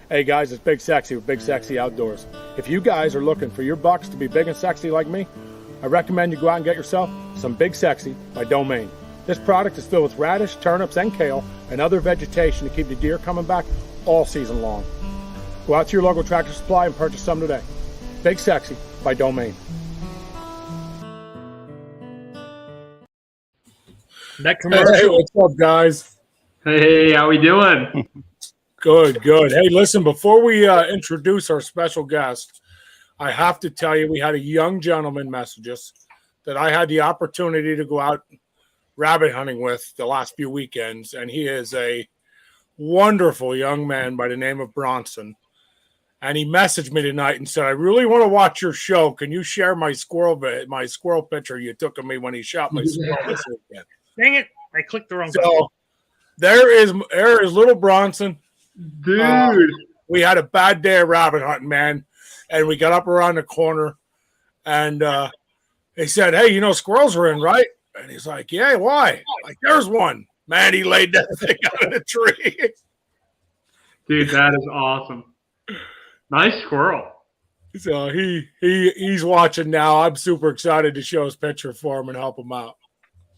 Hey guys, it's Big Sexy with Big Sexy Outdoors. If you guys are looking for your bucks to be big and sexy like me, I recommend you go out and get yourself some Big Sexy by Domain. This product is filled with radish, turnips, and kale, and other vegetation to keep the deer coming back all season long. Go out to your local Tractor Supply and purchase some today. Big Sexy by Domain. That commercial. Hey, what's up, guys? Hey, how we doing? Good. Hey, listen, before we introduce our special guest, I have to tell you we had a young gentleman message us that I had the opportunity to go out rabbit hunting with the last few weekends, and he is a wonderful young man by the name of Bronson. And he messaged me tonight and said, I really want to watch your show. Can you share my squirrel picture you took of me when he shot my squirrel this weekend? Dang it. I clicked the wrong So button. there is little Bronson. Dude. We had a bad day of rabbit hunting, man. And we got up around the corner and they said, hey, you know, squirrels are in, right? And he's like, yeah, why? Like, there's one. Man, he laid that thing out of the tree. Dude, that is awesome. Nice squirrel. So he's watching now. I'm super excited to show his picture for him and help him out.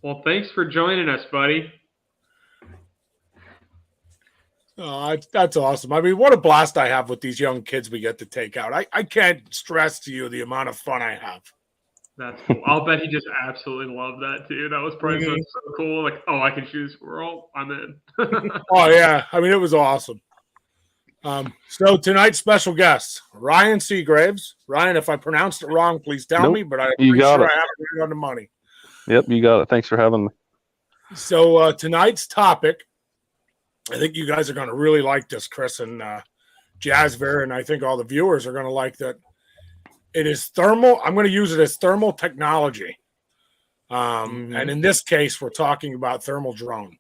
Well, thanks for joining us, buddy. Oh, that's awesome. I mean, what a blast I have with these young kids we get to take out. I can't stress to you the amount of fun I have. That's cool. I'll bet he just absolutely loved that, too. That was probably so cool. Like, oh, I can shoot a squirrel. I'm in. Oh, yeah. I mean, it was awesome. So tonight's special guest, Ryan Segraves. Ryan, if I pronounced it wrong, please tell me, but I'm pretty sure I have it right on the money. Yep, you got it. Thanks for having me. So tonight's topic, I think you guys are going to really like this, Chris and Jazzver, and I think all the viewers are going to like that. It is thermal. I'm going to use it as thermal technology. And in this case, we're talking about thermal drone.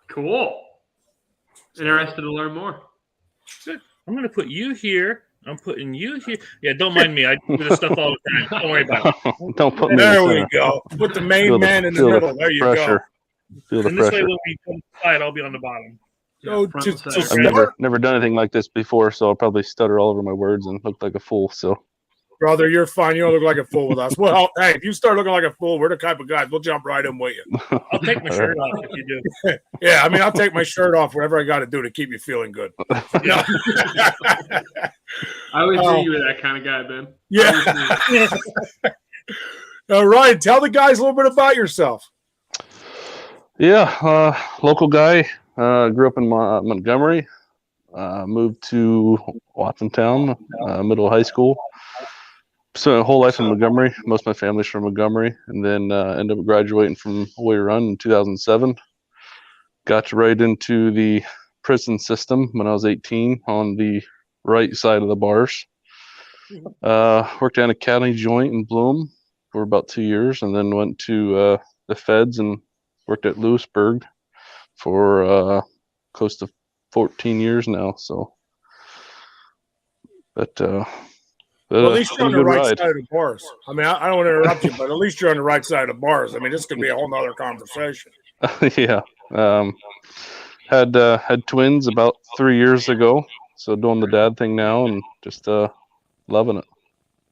Cool. Interested to learn more. Good. I'm going to put you here. I'm putting you here. Yeah, don't mind me. I do this stuff all the time. Don't worry about it. Don't put me There in the we center. go. Put the main man in the middle. There you pressure. go. Feel the And this way, pressure. when we come inside, I'll be on the bottom. So front to and center. I've start, never done anything like this before, so I'll probably stutter all over my words and look like a fool. So brother, you're fine. You don't look like a fool with us. Well, hey, if you start looking like a fool, we're the type of guys. We'll jump right in with you. I'll take my shirt off if you do. Yeah, I mean, I'll take my shirt off, whatever I got to do to keep you feeling good. No. I always knew you were that kind of guy, Ben. Yeah. All right. Tell the guys a little bit about yourself. yeah, local guy. Grew up in Montgomery. Moved to Watsontown, middle of high school. So whole life in Montgomery. Most of my family's from Montgomery, and then ended up graduating from Warrior Run in 2007. Got right into the prison system when I was 18 on the right side of the bars. Worked down a county joint in Bloom for about 2 years, and then went to the feds and worked at Lewisburg for close to 14 years now. So, but Well, at least you're on the good right ride. side of the bars. I mean, I don't want to interrupt you, but at least you're on the right side of the bars. I mean, this could be a whole nother conversation. Yeah. Had twins about 3 years ago, so doing the dad thing now and just loving it.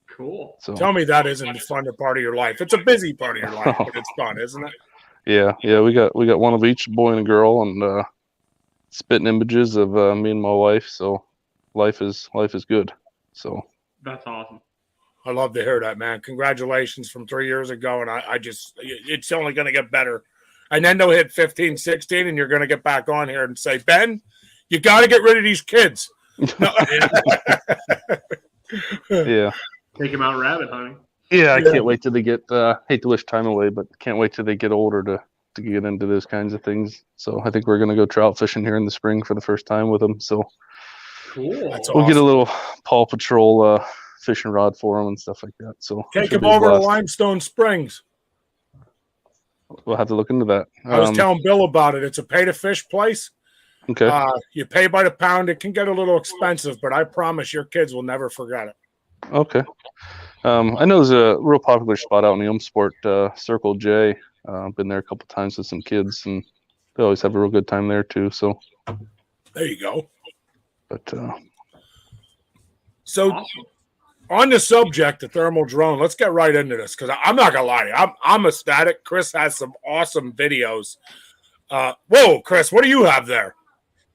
Cool. So Tell me that isn't the fun part of your life. It's a busy part of your life, but it's fun, isn't it? yeah, we got one of each, a boy and a girl, and spitting images of me and my wife. So life is good. So That's awesome. I love to hear that, man. Congratulations from 3 years ago, and I just it's only going to get better. And then they'll hit 15, 16, and you're going to get back on here and say, Ben, you got to get rid of these kids. No. yeah. Take him out rabbit hunting. Yeah, I can't wait till they get. Hate to wish time away, but can't wait till they get older to get into those kinds of things. So I think we're gonna go trout fishing here in the spring for the first time with them. So Cool. That's we'll get a awesome. little Paw Patrol fishing rod for them and stuff like that. So Take should them be a over to blast. Limestone Springs. We'll have to look into that. I was telling Bill about it. It's a pay-to-fish place. Okay. You pay by the pound. It can get a little expensive, but I promise your kids will never forget it. Okay. I know there's a real popular spot out in the Sport, Circle J. Been there a couple times with some kids, and they always have a real good time there too. So There you go. But So on the subject of thermal drone, let's get right into this because I'm not gonna lie to you. I'm ecstatic. Chris has some awesome videos. Whoa, Chris, what do you have there?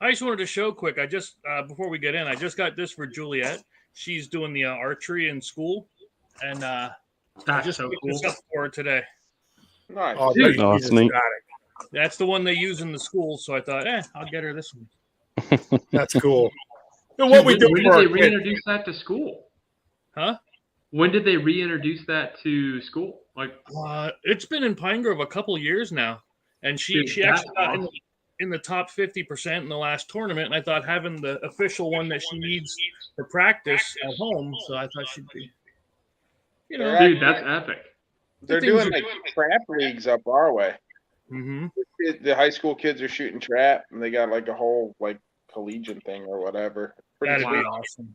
I just wanted to show quick. I just before we get in, I just got this for Juliet. She's doing the archery in school, and I That's just so picked cool. this up for her today. Nice. Oh, Dude, no, he's it's neat. ecstatic. That's the one they use in the school, so I thought, I'll get her this one. That's cool. And what we do When for did our they kids. reintroduce that to school? Huh? When did they reintroduce that to school? Like, It's been in Pine Grove a couple years now, and she Dude, actually that's got awesome. in the top 50% in the last tournament. And I thought having the official one that she needs for practice at home, so I thought she'd be, dude, that's epic. They're things doing are- like trap leagues up our way. Mm-hmm. The high school kids are shooting trap, and they got like a whole like collegiate thing or whatever. Pretty That'd be sweet. awesome.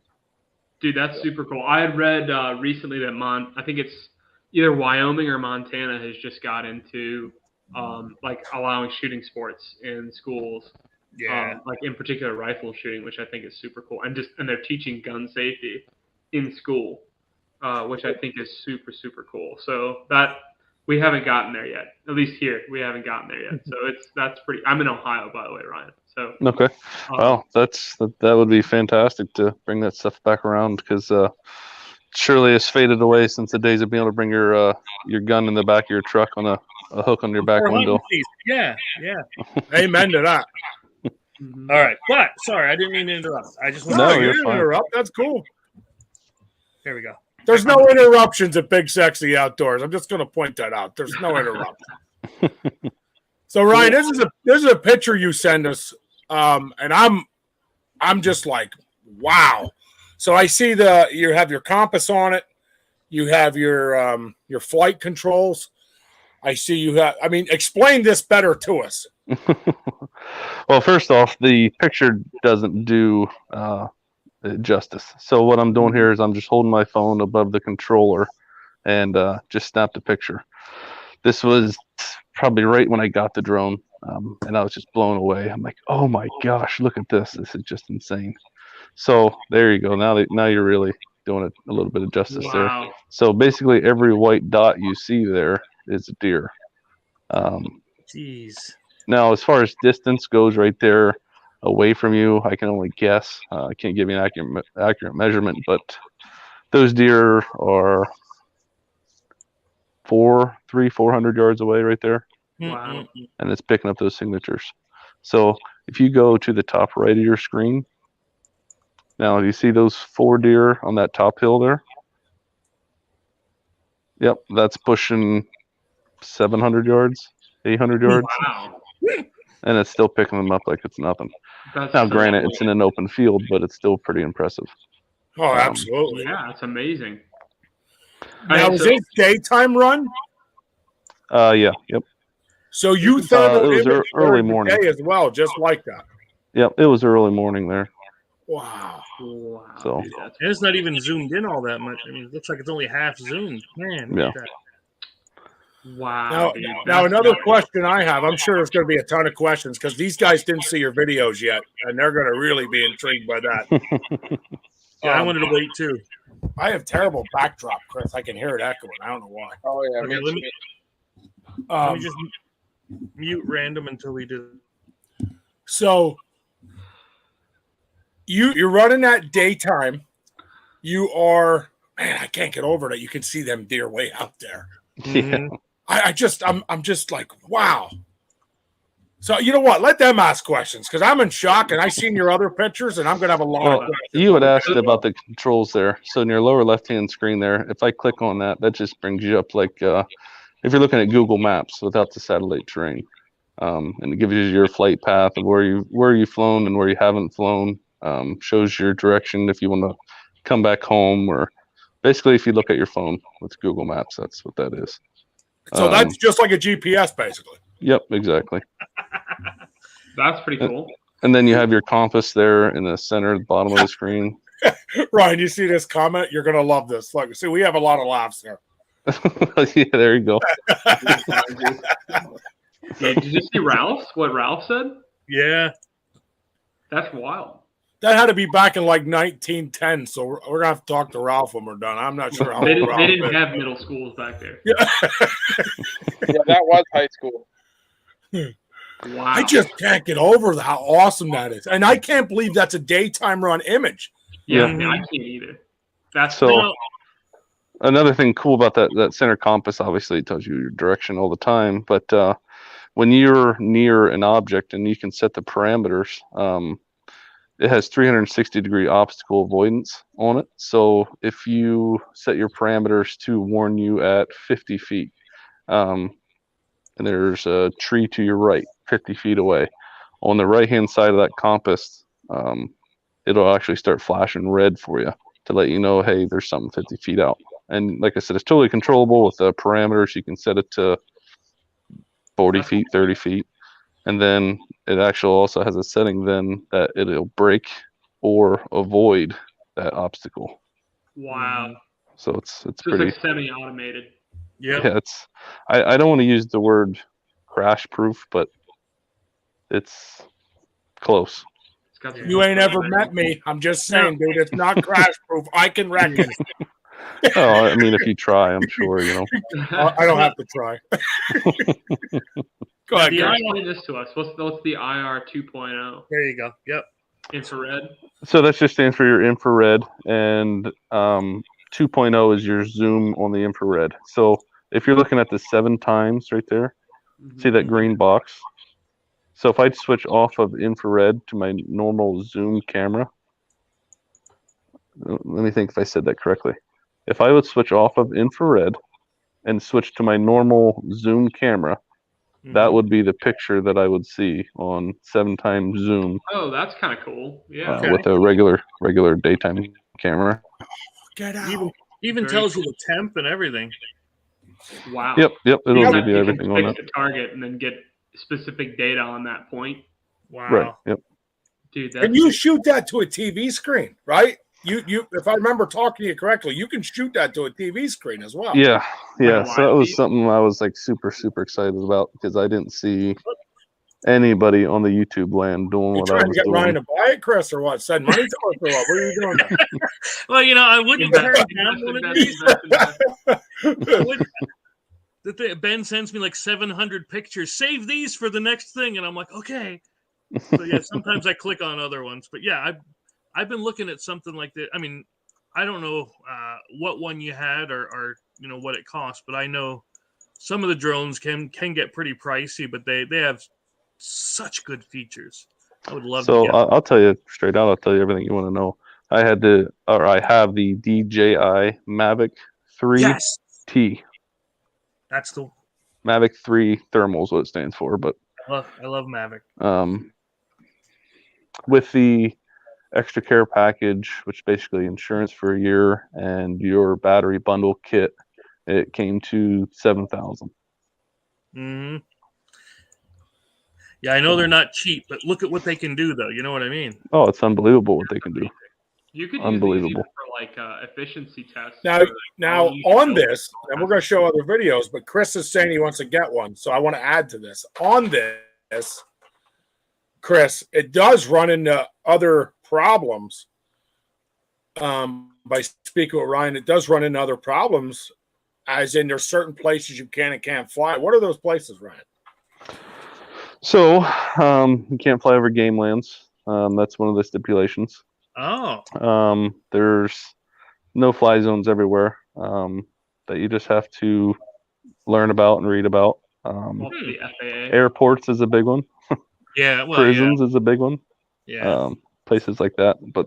Dude, that's super cool. I had read recently that I think it's either Wyoming or Montana has just got into like allowing shooting sports in schools. Yeah. Like in particular rifle shooting, which I think is super cool. And they're teaching gun safety in school, which I think is super, super cool. So that we haven't gotten there yet. At least here, we haven't gotten there yet. So that's pretty. I'm in Ohio, by the way, Ryan. So okay. Well, that would be fantastic to bring that stuff back around because surely it's faded away since the days of being able to bring your gun in the back of your truck on a hook on your back Or window. hunting season. Yeah. Amen to that. mhm. All right. But sorry, I didn't mean to interrupt. I just want No, No, you you're didn't fine. interrupt. That's cool. There we go. There's no interruptions at Big Sexy Outdoors. I'm just going to point that out. There's no interruption. So Ryan, this is a picture you send us, and I'm just like, wow. So I see you have your compass on it. You have your flight controls. I see you have. I mean, explain this better to us. Well, first off, the picture doesn't do justice. So what I'm doing here is I'm just holding my phone above the controller and just snapped a picture. This was probably right when I got the drone, and I was just blown away. I'm like, oh my gosh, look at this. This is just insane. So there you go. Now you're really doing it a little bit of justice there. Wow. So basically every white dot you see there is a deer. Jeez. Now, as far as distance goes right there away from you, I can only guess. I can't give you an accurate measurement, but those deer are 400 yards away right there, Wow. and it's picking up those signatures. So if you go to the top right of your screen, now do you see those 4 deer on that top hill there? Yep, that's pushing 700 yards, 800 yards, Wow. and it's still picking them up like it's nothing. That's Now, so granted, cool. it's in an open field, but it's still pretty impressive. Oh, absolutely. Yeah, that's amazing. Now, is this daytime run? Yeah, yep, So you it thermal was image early during the morning. day as well, just like that. yep. It was early morning there. Wow. Wow. So- dude, that's And it's not even zoomed in all that much. I mean, it looks like it's only half zoomed. Man. look Yeah. at that. wow. Now, dude, now that's another nuts. question I have. I'm sure there's going to be a ton of questions because these guys didn't see your videos yet, and they're going to really be intrigued by that. Yeah, I wanted to wait too. I have terrible backdrop, Chris. I can hear it echoing. I don't know why. Oh yeah, Okay, me let too. me, let me Um, just mute random until we do. so you're running that daytime. You are, man. I can't get over that. You can see them deer way out there. Yeah. I'm just like, wow. So you know what? Let them ask questions because I'm in shock, and I seen your other pictures, and I'm gonna have a lot of Well, questions. you had asked about the controls there. So in your lower left-hand screen there, if I click on that, that just brings you up like if you're looking at Google Maps without the satellite terrain, and it gives you your flight path of where you've flown and where you haven't flown. Shows your direction if you want to come back home, or basically if you look at your phone with Google Maps, that's what that is. So that's just like a GPS, basically. Yep, exactly. That's pretty cool. And then you have your compass there in the center, at the bottom of the screen. Ryan, you see this comment? You're gonna love this. Look, see, we have a lot of laughs here. Yeah, there you go. Yeah, did you see Ralph's? What Ralph said? Yeah. That's wild. That had to be back in like 1910. So we're gonna have to talk to Ralph when we're done. I'm not sure how They old Ralph didn't is. have middle schools back there. Yeah. Yeah, that was high school. Wow. I just can't get over how awesome that is, and I can't believe that's a daytime run image. Yeah, Mhm. I can't either. That's So- Now, Another thing cool about that center compass, obviously, it tells you your direction all the time. But when you're near an object and you can set the parameters, it has 360-degree obstacle avoidance on it. So if you set your parameters to warn you at 50 feet, and there's a tree to your right, 50 feet away, on the right-hand side of that compass, it'll actually start flashing red for you to let you know, hey, there's something 50 feet out. And like I said, it's totally controllable with the parameters. You can set it to 40 feet, 30 feet. And then it actually also has a setting then that it'll break or avoid that obstacle. wow. So it's So it's pretty, like semi-automated. yeah. yeah, it's, I don't want to use the word crash proof, but it's close. It's got some You ain't ever automated- met me. I'm just saying, dude. It's not crash proof. I can wreck it. Oh, I mean, if you try, I'm sure, you know. I don't have to try. Go ahead, The Gary. explain this to us. What's the IR 2.0? There you go. Yep. Infrared. So that's just stands for your infrared, and 2.0 is your zoom on the infrared. So if you're looking at the 7 times right there, Mhm. see that green box? So if I switch off of infrared to my normal zoom camera, let me think if I said that correctly. If I would switch off of infrared and switch to my normal zoom camera, that Mhm. would be the picture that I would see on 7 times zoom Oh, that's kind of cool. Yeah. Okay. with a regular daytime camera. Get out. Even Very tells cool. you the temp and everything. Wow. Yep, it'll Yeah, give you can everything on fix that. the target and then get specific data on that point. Wow. Right. Yep. Dude, that's And you shoot that to a TV screen, right? You if I remember talking to you correctly, you can shoot that to a TV screen as well. Yeah, yeah. a So that live was feed? something I was like super excited about because I didn't see anybody on the YouTube land doing You what I trying to was get Ryan doing. to buy it, Chris, or what? Send money to us or what? What are you doing there? Well, I wouldn't turn down one of these. I wouldn't- Ben sends me like 700 pictures. Save these for the next thing, and I'm like, okay. So yeah, sometimes I click on other ones, but yeah, I've been looking at something like that. I mean, I don't know what one you had or what it costs, but I know some of the drones can get pretty pricey, but they have such good features. I would love So to get. I'll tell you straight out. I'll tell you everything you want to know. I have the DJI Mavic 3T. Yes, that's the. Mavic 3 Thermal is what it stands for, but I love Mavic. with the extra care package, which basically insurance for a year and your battery bundle kit, it came to $7,000. Hmm. Yeah, I know they're not cheap, but look at what they can do, though. You know what I mean? Oh, it's unbelievable what they can do. You could use these Unbelievable. even for like efficiency tests. Now, for now you on know, this, and we're going to show other videos, but Chris is saying he wants to get one, so I want to add to this. On this, Chris, it does run into other problems. By speaking with Ryan, it does run into other problems, as in there's certain places you can and can't fly. What are those places, Ryan? So you can't fly over game lands. That's one of the stipulations. Oh, There's no fly zones everywhere that you just have to learn about and read about. well, the FAA. Airports is a big one. yeah. Well, Prisons is a big one. yeah. Places like that. But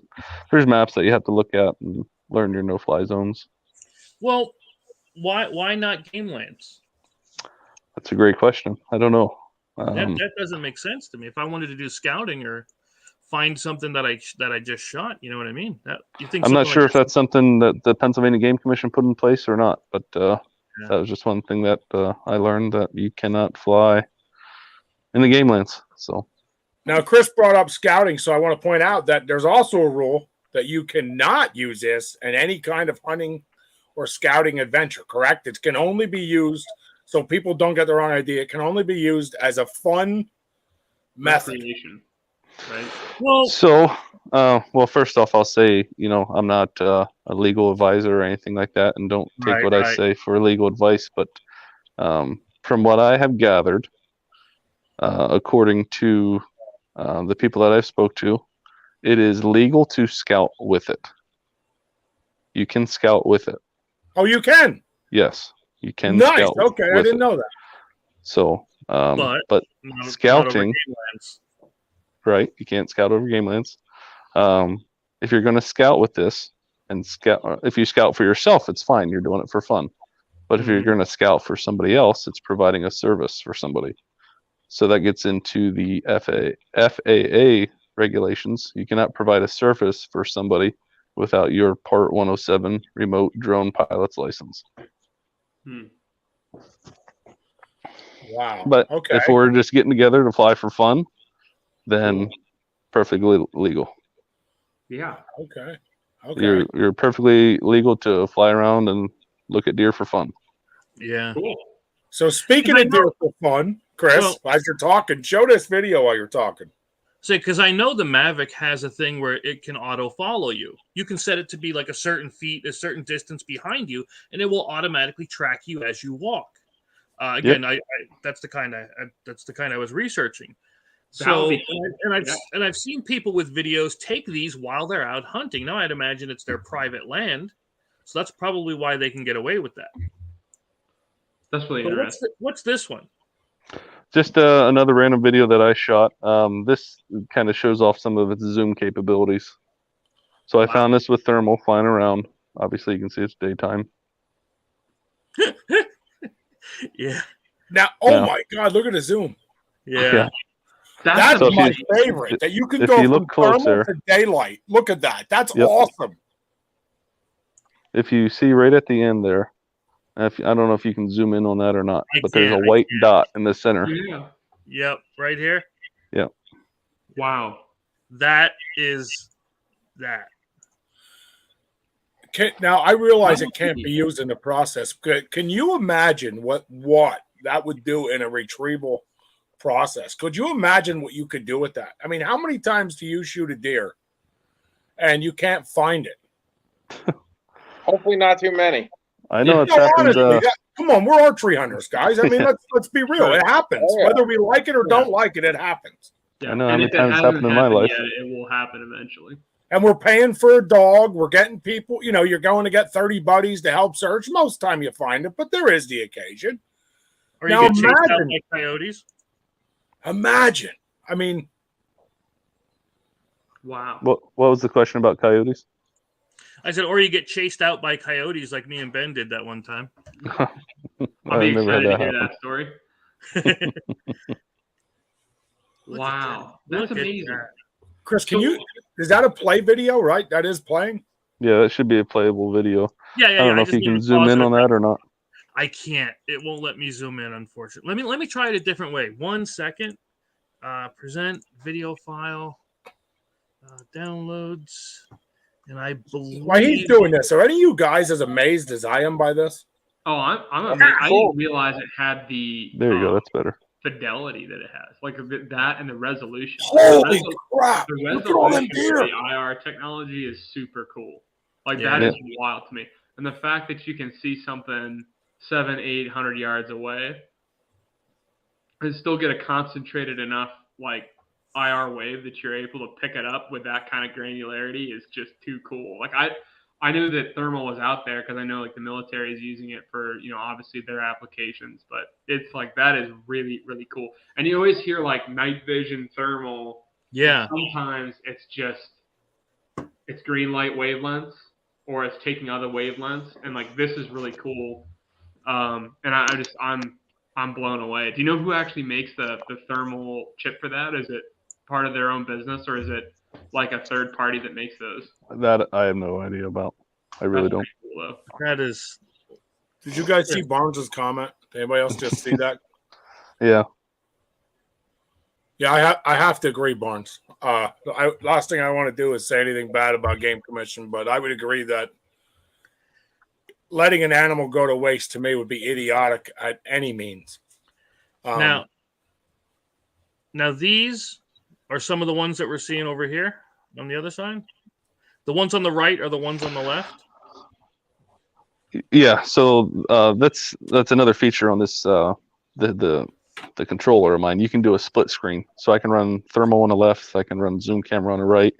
there's maps that you have to look at and learn your no-fly zones. Well, why not game lands? That's a great question. I don't know. That doesn't make sense to me. If I wanted to do scouting or find something that I just shot, you know what I mean? That you think? I'm not something sure like if that's something that the Pennsylvania Game Commission put in place or not, but that was just one thing that I learned, that you cannot fly in the game lands. So Now, Chris brought up scouting, so I want to point out that there's also a rule that you cannot use this in any kind of hunting or scouting adventure, correct? It can only be used, so people don't get the wrong idea, it can only be used as a fun method. Recreation. right? Well, So, well, first off, I'll say, I'm not a legal advisor or anything like that, and don't take Right, what I right. say for legal advice. But from what I have gathered, according to the people that I've spoke to, it is legal to scout with it. You can scout with it. Oh, you can. Yes, you can Nice. scout Okay, I with didn't it. know that. So, but but not over scouting, game lands. right? You can't scout over game lands. If you're going to scout with this and scout, if you scout for yourself, it's fine. You're doing it for fun. But if you're Mhm. going to scout for somebody else, it's providing a service for somebody. So that gets into the FAA regulations. You cannot provide a service for somebody without your Part 107 remote drone pilot's license. Hmm. Wow. But Okay. if we're just getting together to fly for fun, then perfectly legal. Yeah. Okay. Okay. You're perfectly legal to fly around and look at deer for fun. Yeah. Cool. So speaking I of deer for fun, Chris, Well- as you're talking, show this video while you're talking. Say, because I know the Mavic has a thing where it can auto follow you. You can set it to be like a certain distance behind you, and it will automatically track you as you walk. Again, that's the kind I was researching. That would So, be cool. and I've seen people with videos take these while they're out hunting. Now, I'd imagine it's their private land, so that's probably why they can get away with that. That's really But interesting. what's this one? Just another random video that I shot. This kind of shows off some of its zoom capabilities. So I found this with thermal flying around. Obviously, you can see it's daytime. Yeah, Now, my God, look at the zoom. yeah. That's So my favorite. That you can if go you from look closer- thermal to daylight. Look at that. That's Yep. awesome. If you see right at the end there, I don't know if you can zoom in on that or not, but there's a I white dot in the center. Yeah. Yep, right here. Yep. Wow. That is that. Now, I realize it can't be used in the process. Can you imagine what that would do in a retrieval process? Could you imagine what you could do with that? I mean, how many times do you shoot a deer and you can't find it? Hopefully not too many. I know it's No, happened. honestly, come on, we're archery hunters, guys. I mean, let's be real. It happens. Oh, yeah. Whether we like it or don't like it, it happens. Yeah. I know how And many if it times it's hasn't happened in my life. yet, it will happen eventually. And we're paying for a dog. We're getting people, you're going to get 30 buddies to help search. Most time you find it, but there is the occasion. Or you Now get chased out imagine- by coyotes. Imagine. I mean, Wow. What was the question about coyotes? I said, or you get chased out by coyotes like me and Ben did that one time. I'll be I've never had excited to that hear happen. that story. Wow. That's Look at amazing. that. Chris, is that a play video, right? That is playing? Yeah, that should be a playable video. Yeah. I don't know if just you can need to zoom pause in it. on that or not. I can't. It won't let me zoom in, unfortunately. Let me try it a different way. 1 second. Present video file. Downloads. And I believe While he's doing this, are any of you guys as amazed as I am by this? Oh, I'm amazed. I didn't realize it had the There you go. That's better. fidelity that it has. Like that and the resolution. Holy crap! The Look at all them resolution for deer. the IR technology is super cool. Like Yeah. that is wild to me. And the fact that you can see something 700-800 yards away and still get a concentrated enough like IR wave that you're able to pick it up with that kind of granularity is just too cool. Like I knew that thermal was out there because I know like the military is using it for, obviously their applications, but it's like that is really, really cool. And you always hear like night vision thermal. Yeah. Sometimes it's green light wavelengths or it's taking other wavelengths. And like this is really cool. And I'm blown away. Do you know who actually makes the thermal chip for that? Is it part of their own business or is it like a third party that makes those? That I have no idea about. I really That's don't. pretty cool, though. That is. Did you guys see Barnes's comment? Did anybody else just see that? Yeah. Yeah, I have to agree, Barnes. Last thing I want to do is say anything bad about Game Commission, but I would agree that letting an animal go to waste to me would be idiotic at any means. Now these are some of the ones that we're seeing over here on the other side. The ones on the right are the ones on the left. Yeah, so that's another feature on this the controller of mine. You can do a split screen, so I can run thermal on the left, I can run zoom camera on the right.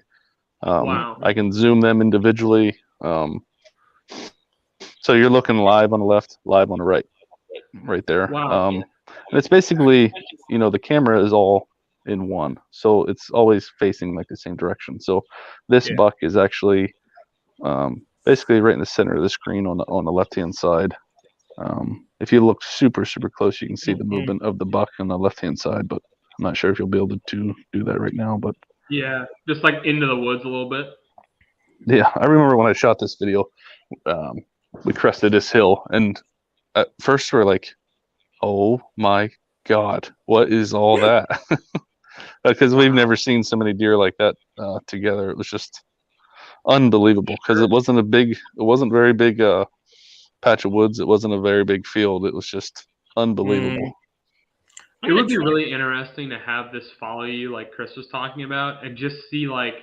Wow. I can zoom them individually. So you're looking live on the left, live on the right there. Wow. And it's basically, the camera is all in one, so it's always facing like the same direction. So this buck is actually basically right in the center of the screen on the left hand side. If you look super close, you can see the movement of the buck on the left hand side, but I'm not sure if you'll be able to do that right now. But Yeah, just like into the woods a little bit. yeah, I remember when I shot this video, we crested this hill, and at first we're like, oh my god, what is all that? Because we've never seen so many deer like that together. It was just unbelievable, because it wasn't very big patch of woods. It wasn't a very big field. It was just unbelievable. It would be really interesting to have this follow you, like Chris was talking about, and just see like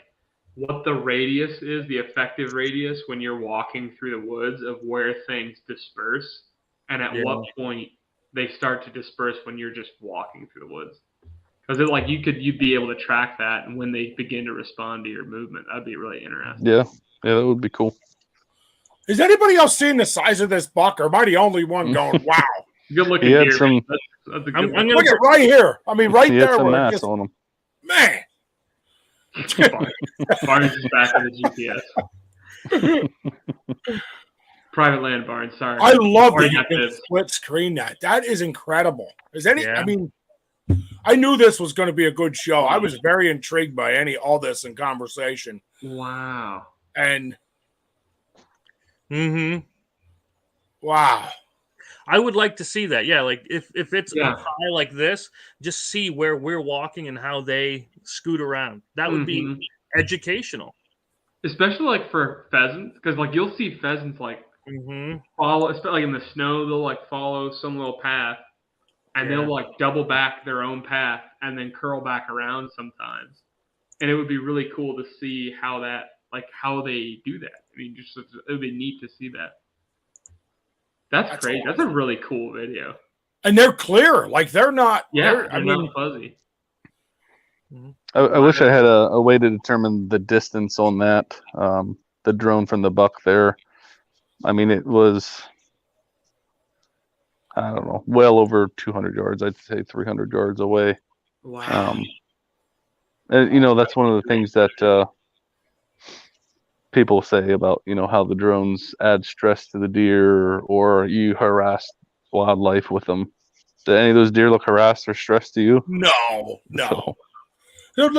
what the radius is, the effective radius when you're walking through the woods of where things disperse, and at what point they start to disperse when you're just walking through the woods. Because you'd be able to track that, and when they begin to respond to your movement, that'd be really interesting. Yeah, that would be cool. Is anybody else seeing the size of this buck, or am I the only one going, wow? Good looking He had deer. some- That's a good Look at right here. I mean, right He had there. some Where it mass just, on him. man. Barnes is back with the GPS. Private land, Barnes. Sorry. I love that you Already can got this. split screen that. That is incredible. Yeah. I mean, I knew this was going to be a good show. I was very intrigued by all this in conversation. Wow. And Mm-hmm. wow. I would like to see that. Yeah, like if it's Yeah. up high like this, just see where we're walking and how they scoot around. That would be educational. Especially like for pheasants, because like you'll see pheasants like Mm-hmm. follow, especially like in the snow, they'll like follow some little path, and they'll like double back their own path and then curl back around sometimes. And it would be really cool to see how they do that. I mean, just it would be neat to see that. That's crazy. awesome. That's a really cool video. And they're clear. Like they're not. Yeah, I they're mean, not fuzzy. I wish I had a way to determine the distance on that. The drone from the buck there. I mean, it was, I don't know, well over 200 yards. I'd say 300 yards away. Wow. And, that's one of the things that people say about, how the drones add stress to the deer, or you harass wildlife with them. Do any of those deer look harassed or stressed to you? no.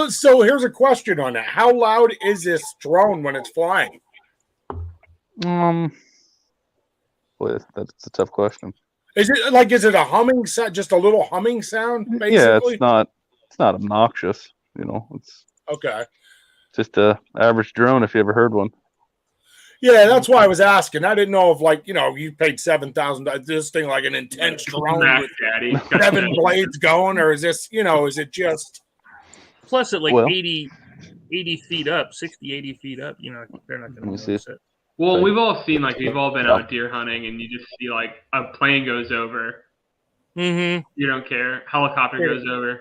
So here's a question on that. How loud is this drone when it's flying? Well, that's a tough question. Is it a humming sound, just a little humming sound, basically? Yeah, it's not obnoxious. It's Okay. just a average drone if you ever heard one. Yeah, that's why I was asking. I didn't know if, you paid $7,000. This thing like an intense drone Mac with Daddy. 7 blades going, or is this, is it just? Plus, at like Well- 80 feet up, 60, 80 feet up, they're not going Let to me notice see. it. Well, we've all seen we've all been out deer hunting, and you just see like a plane goes over. Mm-hmm. You don't care. Helicopter goes over.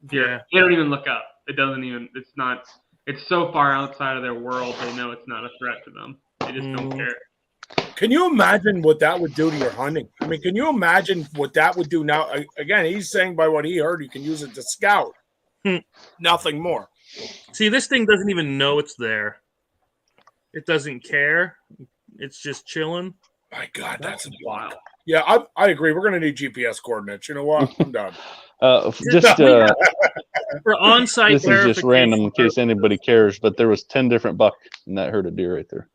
Deer. Yeah. They don't even look up. It doesn't even. It's not. It's so far outside of their world. They know it's not a threat to them. They just don't care. Can you imagine what that would do to your hunting? I mean, can you imagine what that would do now? Again, he's saying by what he heard, you can use it to scout. Nothing more. See, this thing doesn't even know it's there. It doesn't care. It's just chilling. My God, that's wild. Yeah, I agree. We're going to need GPS coordinates. You know what? I'm done. For on-site This is just random in verification. case anybody cares, but there was 10 different buck in that herd of deer right there.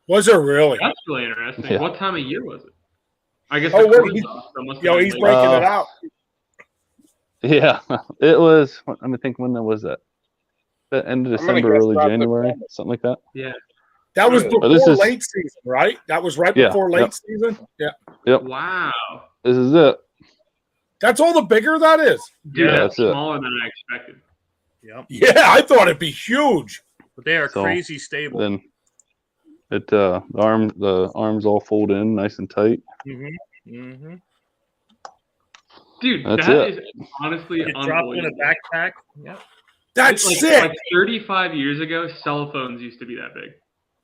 Was there really? That's really interesting. Yeah. What time of year was it? I guess. Oh, the what- corn's he's- off, so it must have Yo, been he's late. breaking it out. Yeah, it was. Let me think. When was that? The end of I'm gonna December, guess early about January, September. something like that. Yeah. That was Oh, before this is- late season, right? That was right Yeah, before late yep. season? Yeah. Yep, Wow. this is it. That's all the bigger that is. Yeah, that's it. smaller than I expected. Yep. Yeah, I thought it'd be huge. But they are So, crazy stable. Then the arms all fold in nice and tight. Mm-hmm. Mm-hmm. Dude, That's that it. is honestly You drop in a unbelievable. backpack. Yep. That's Like, sick. like 35 years ago, cell phones used to be that big.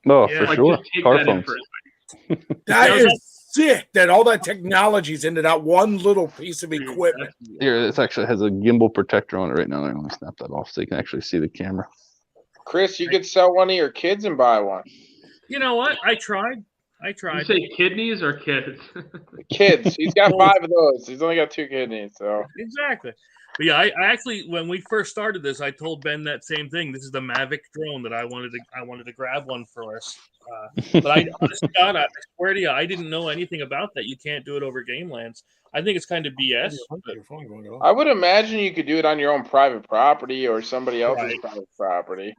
Oh, Yeah. for Like, sure. just take Car that in phones. for a second. That Yeah, is sick that all that technology's into that one little piece of Dude, equipment. that's Here, wild. this actually has a gimbal protector on it right now. I'm going to snap that off so you can actually see the camera. Chris, you could sell one of your kids and buy one. You know what? I tried. You say kidneys or kids? Kids. He's got 5 of those. He's only got 2 kidneys, so Exactly. But yeah, I actually, when we first started this, I told Ben that same thing. This is the Mavic drone that I wanted to grab one for us. But I, honest to God, I swear to you, I didn't know anything about that. You can't do it over game lands. I think it's kind of BS. But, I would imagine you could do it on your own private property or somebody else's Right. private property.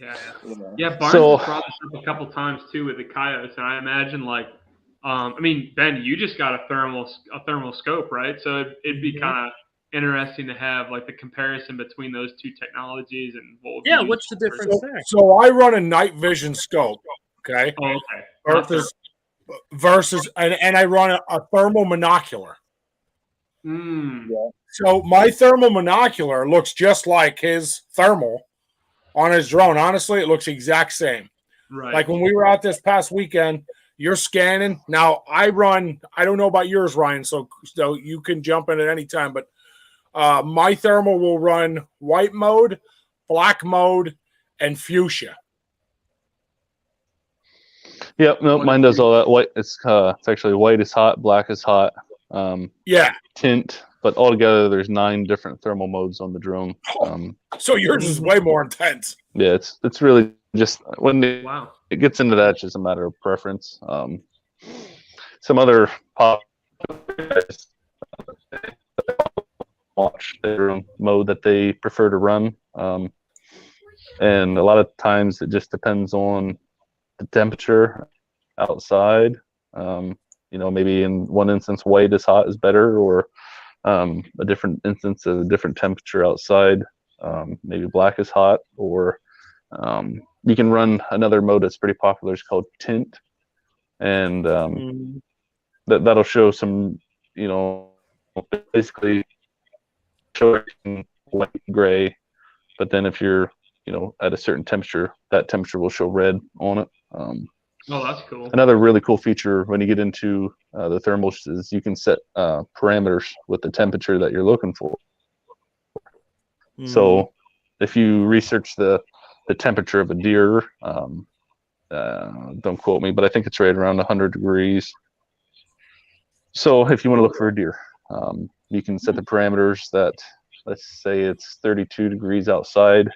Yeah. You know. Yeah, Barnes So- has brought this up a couple times too with the coyotes, and I imagine I mean, Ben, you just got a thermal scope, right? So it'd be kind of interesting to have like the comparison between those two technologies and what would be yeah, used what's the for- difference So, there? so I run a night vision scope, okay? Oh, okay. Versus and I run a thermal monocular. Mm, So my thermal monocular looks just like his thermal on his drone. Honestly, it looks the exact same. right. Like when we were out this past weekend, you're scanning. Now I don't know about yours, Ryan, so you can jump in at any time, but my thermal will run white mode, black mode, and fuchsia. Yep, no, mine does all that. White, it's actually white is hot, black is hot, Yeah. tint, but altogether there's 9 different thermal modes on the drone. So yours is way more intense. Yeah, it's really just when Wow. it gets into that, it's just a matter of preference. Some other pop watch their own mode that they prefer to run, and a lot of times it just depends on the temperature outside. Maybe in one instance white is hot is better, or a different instance of a different temperature outside. Maybe black is hot, or you can run another mode that's pretty popular. It's called tint, and that'll show some, basically showing white, gray, but then if you're, at a certain temperature, that temperature will show red on it. Oh, that's cool. Another really cool feature when you get into the thermals is you can set parameters with the temperature that you're looking for. So if you research the temperature of a deer, don't quote me, but I think it's right around 100 degrees. So if you want to look for a deer, you can set the parameters that, let's say it's 32 degrees outside.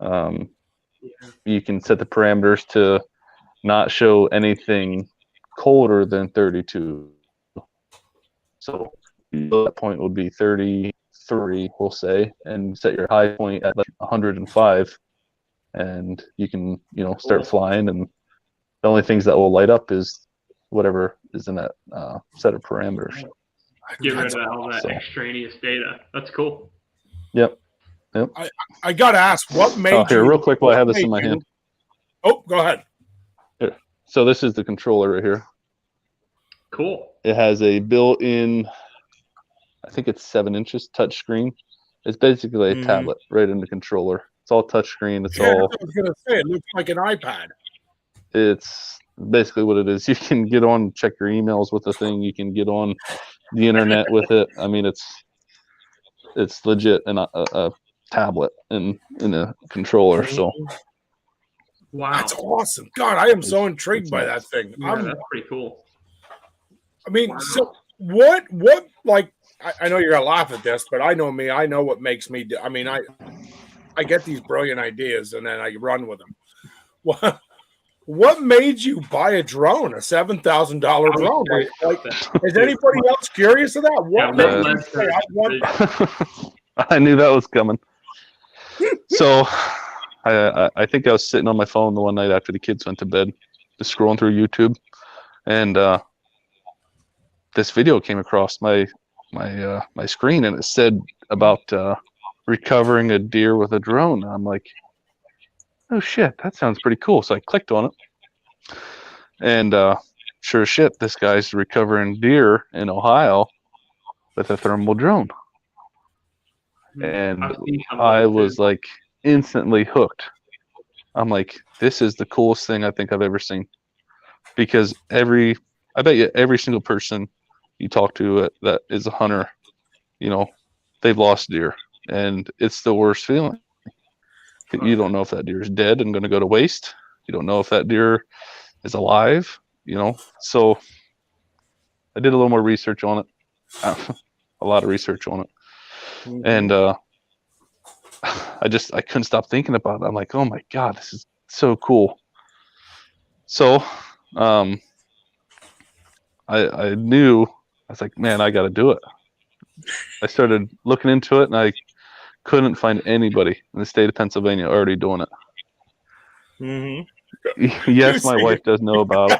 You can set the parameters to not show anything colder than 32. So that point would be 33, we'll say, and set your high point at like 105, and you can, start flying, and the only things that will light up is whatever is in that set of parameters. Get rid of all that So- extraneous data. That's cool. Yep. I gotta ask, what made Oh, here, you? real quick, while I have this in what my made hand. you- Oh, go ahead. So this is the controller right here. Cool. It has a built-in, I think it's 7 inches touchscreen. It's basically a tablet right in the controller. It's all touchscreen. It's Yeah, all. I was gonna say it looks like an iPad. It's basically what it is. You can get on, check your emails with the thing. You can get on the internet with it. I mean, it's legit a tablet in a controller. So Wow. That's awesome. God, I am so intrigued it's by nice. that thing. Yeah, that's pretty cool. I mean, Wow. so what like I know you're gonna laugh at this, but I know me. I know what makes me. I mean, I get these brilliant ideas and then I run with them. What made you buy a drone, a $7,000 drone? Like, is anybody else curious of that? What Yeah, made you let's- say, I want that? I knew that was coming. So I think I was sitting on my phone the one night after the kids went to bed, just scrolling through YouTube, and this video came across my screen, and it said about recovering a deer with a drone. I'm like, oh shit, that sounds pretty cool. So I clicked on it, and sure as shit, this guy's recovering deer in Ohio with a thermal drone. And I was like instantly hooked. I'm like, this is the coolest thing I think I've ever seen. Because I bet you every single person you talk to that is a hunter, they've lost deer, and it's the worst feeling. You don't know if that deer is dead and going to go to waste. You don't know if that deer is alive, So I did a little more research on it, a lot of research on it. Mm-hmm. And I couldn't stop thinking about it. I'm like, oh my God, this is so cool. So I knew, I was like, man, I got to do it. I started looking into it, and I couldn't find anybody in the state of Pennsylvania already doing it. Mm-hmm. Yes, my wife does know about it.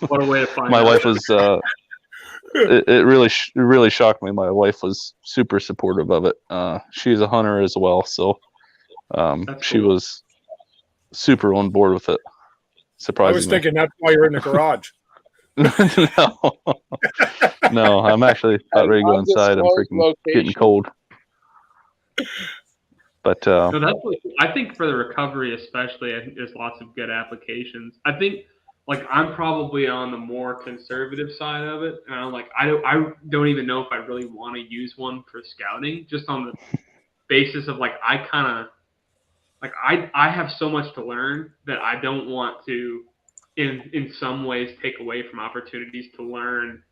What a way to find my out. wife was it really shocked me. My wife was super supportive of it. She's a hunter as well, so she was super on board with it. Surprisingly. I was thinking that's why you're in the garage. No, I'm actually about ready to go inside. I'm freaking getting cold. But no, that's I think for the recovery especially, I think there's lots of good applications. I think like I'm probably on the more conservative side of it, and I'm like I don't even know if I really want to use one for scouting, just on the basis of like I kind of like I have so much to learn that I don't want to in some ways take away from opportunities to learn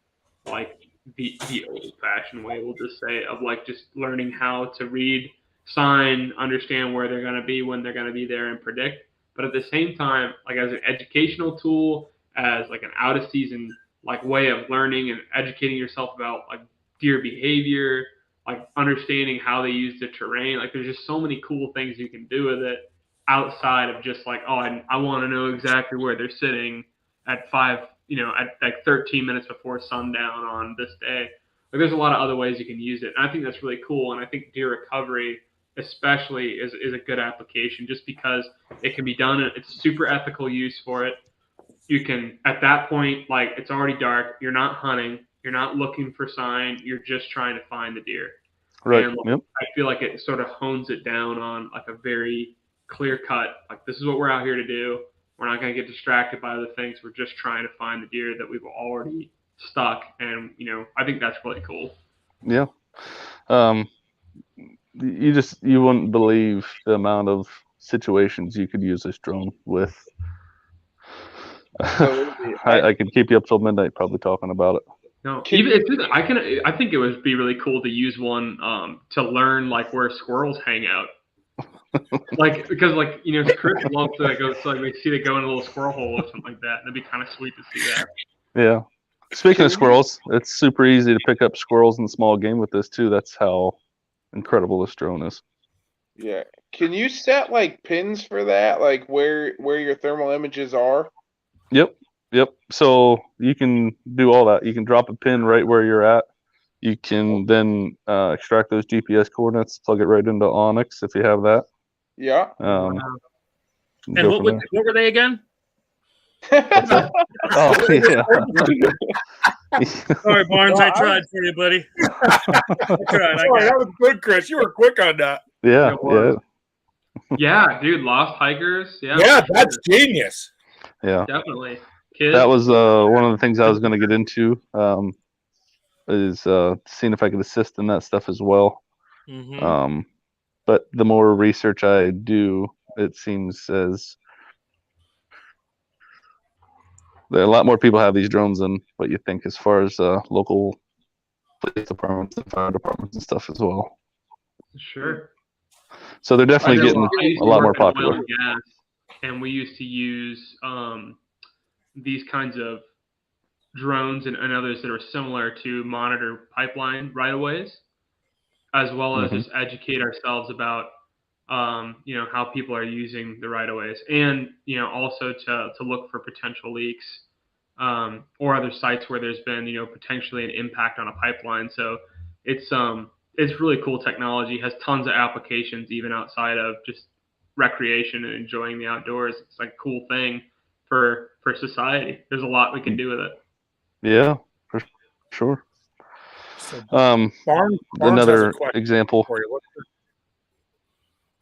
like the old-fashioned way, we'll just say, of like just learning how to read sign, understand where they're going to be, when they're going to be there, and predict. But at the same time, like as an educational tool, as like an out of season like way of learning and educating yourself about like deer behavior, like understanding how they use the terrain. Like there's just so many cool things you can do with it outside of just like, oh, I want to know exactly where they're sitting at 5, at like 13 minutes before sundown on this day. Like there's a lot of other ways you can use it. And I think that's really cool. And I think deer recovery especially is a good application just because it can be done. It's super ethical use for it. You can, at that point, like it's already dark. You're not hunting. You're not looking for sign. You're just trying to find the deer. Right. And yep. I feel like it sort of hones it down on like a very clear cut, like this is what we're out here to do. We're not going to get distracted by other things. We're just trying to find the deer that we've already stuck. And, I think that's really cool. Yeah. You wouldn't believe the amount of situations you could use this drone with. I could keep you up till midnight probably talking about it. No, I think it would be really cool to use one to learn like where squirrels hang out. Like because Chris loves to go, so like we see they go in a little squirrel hole or something like that. And it'd be kind of sweet to see that. Yeah. Speaking of squirrels, it's super easy to pick up squirrels in small game with this too. That's how incredible this drone is. Yeah. Can you set like pins for that, like where your thermal images are? Yep. So you can do all that. You can drop a pin right where you're at. You can then extract those GPS coordinates, plug it right into Onyx if you have that. Yeah. And what were they again? Oh, yeah. Sorry, Barnes, I tried for you, buddy. That was good, Chris. You were quick on that. Yeah. Yeah, dude, Lost Hikers. Yeah, that's genius. Yeah, definitely. Kids. That was one of the things I was going to get into. Is seeing if I could assist in that stuff as well. Mm-hmm. But the more research I do, it seems as there are a lot more people have these drones than what you think, as far as local police departments and fire departments and stuff as well. Sure. So they're definitely getting a lot more popular. Oil and gas, and we used to use these kinds of drones and others that are similar to monitor pipeline right-of-ways, as well as just educate ourselves about how people are using the right-of-ways, and also to look for potential leaks or other sites where there's been potentially an impact on a pipeline. So it's it's really cool technology. Has tons of applications even outside of just recreation and enjoying the outdoors. It's like a cool thing for society. There's a lot we can do with it. Yeah, for sure. So Barnes has Another a question example. for you.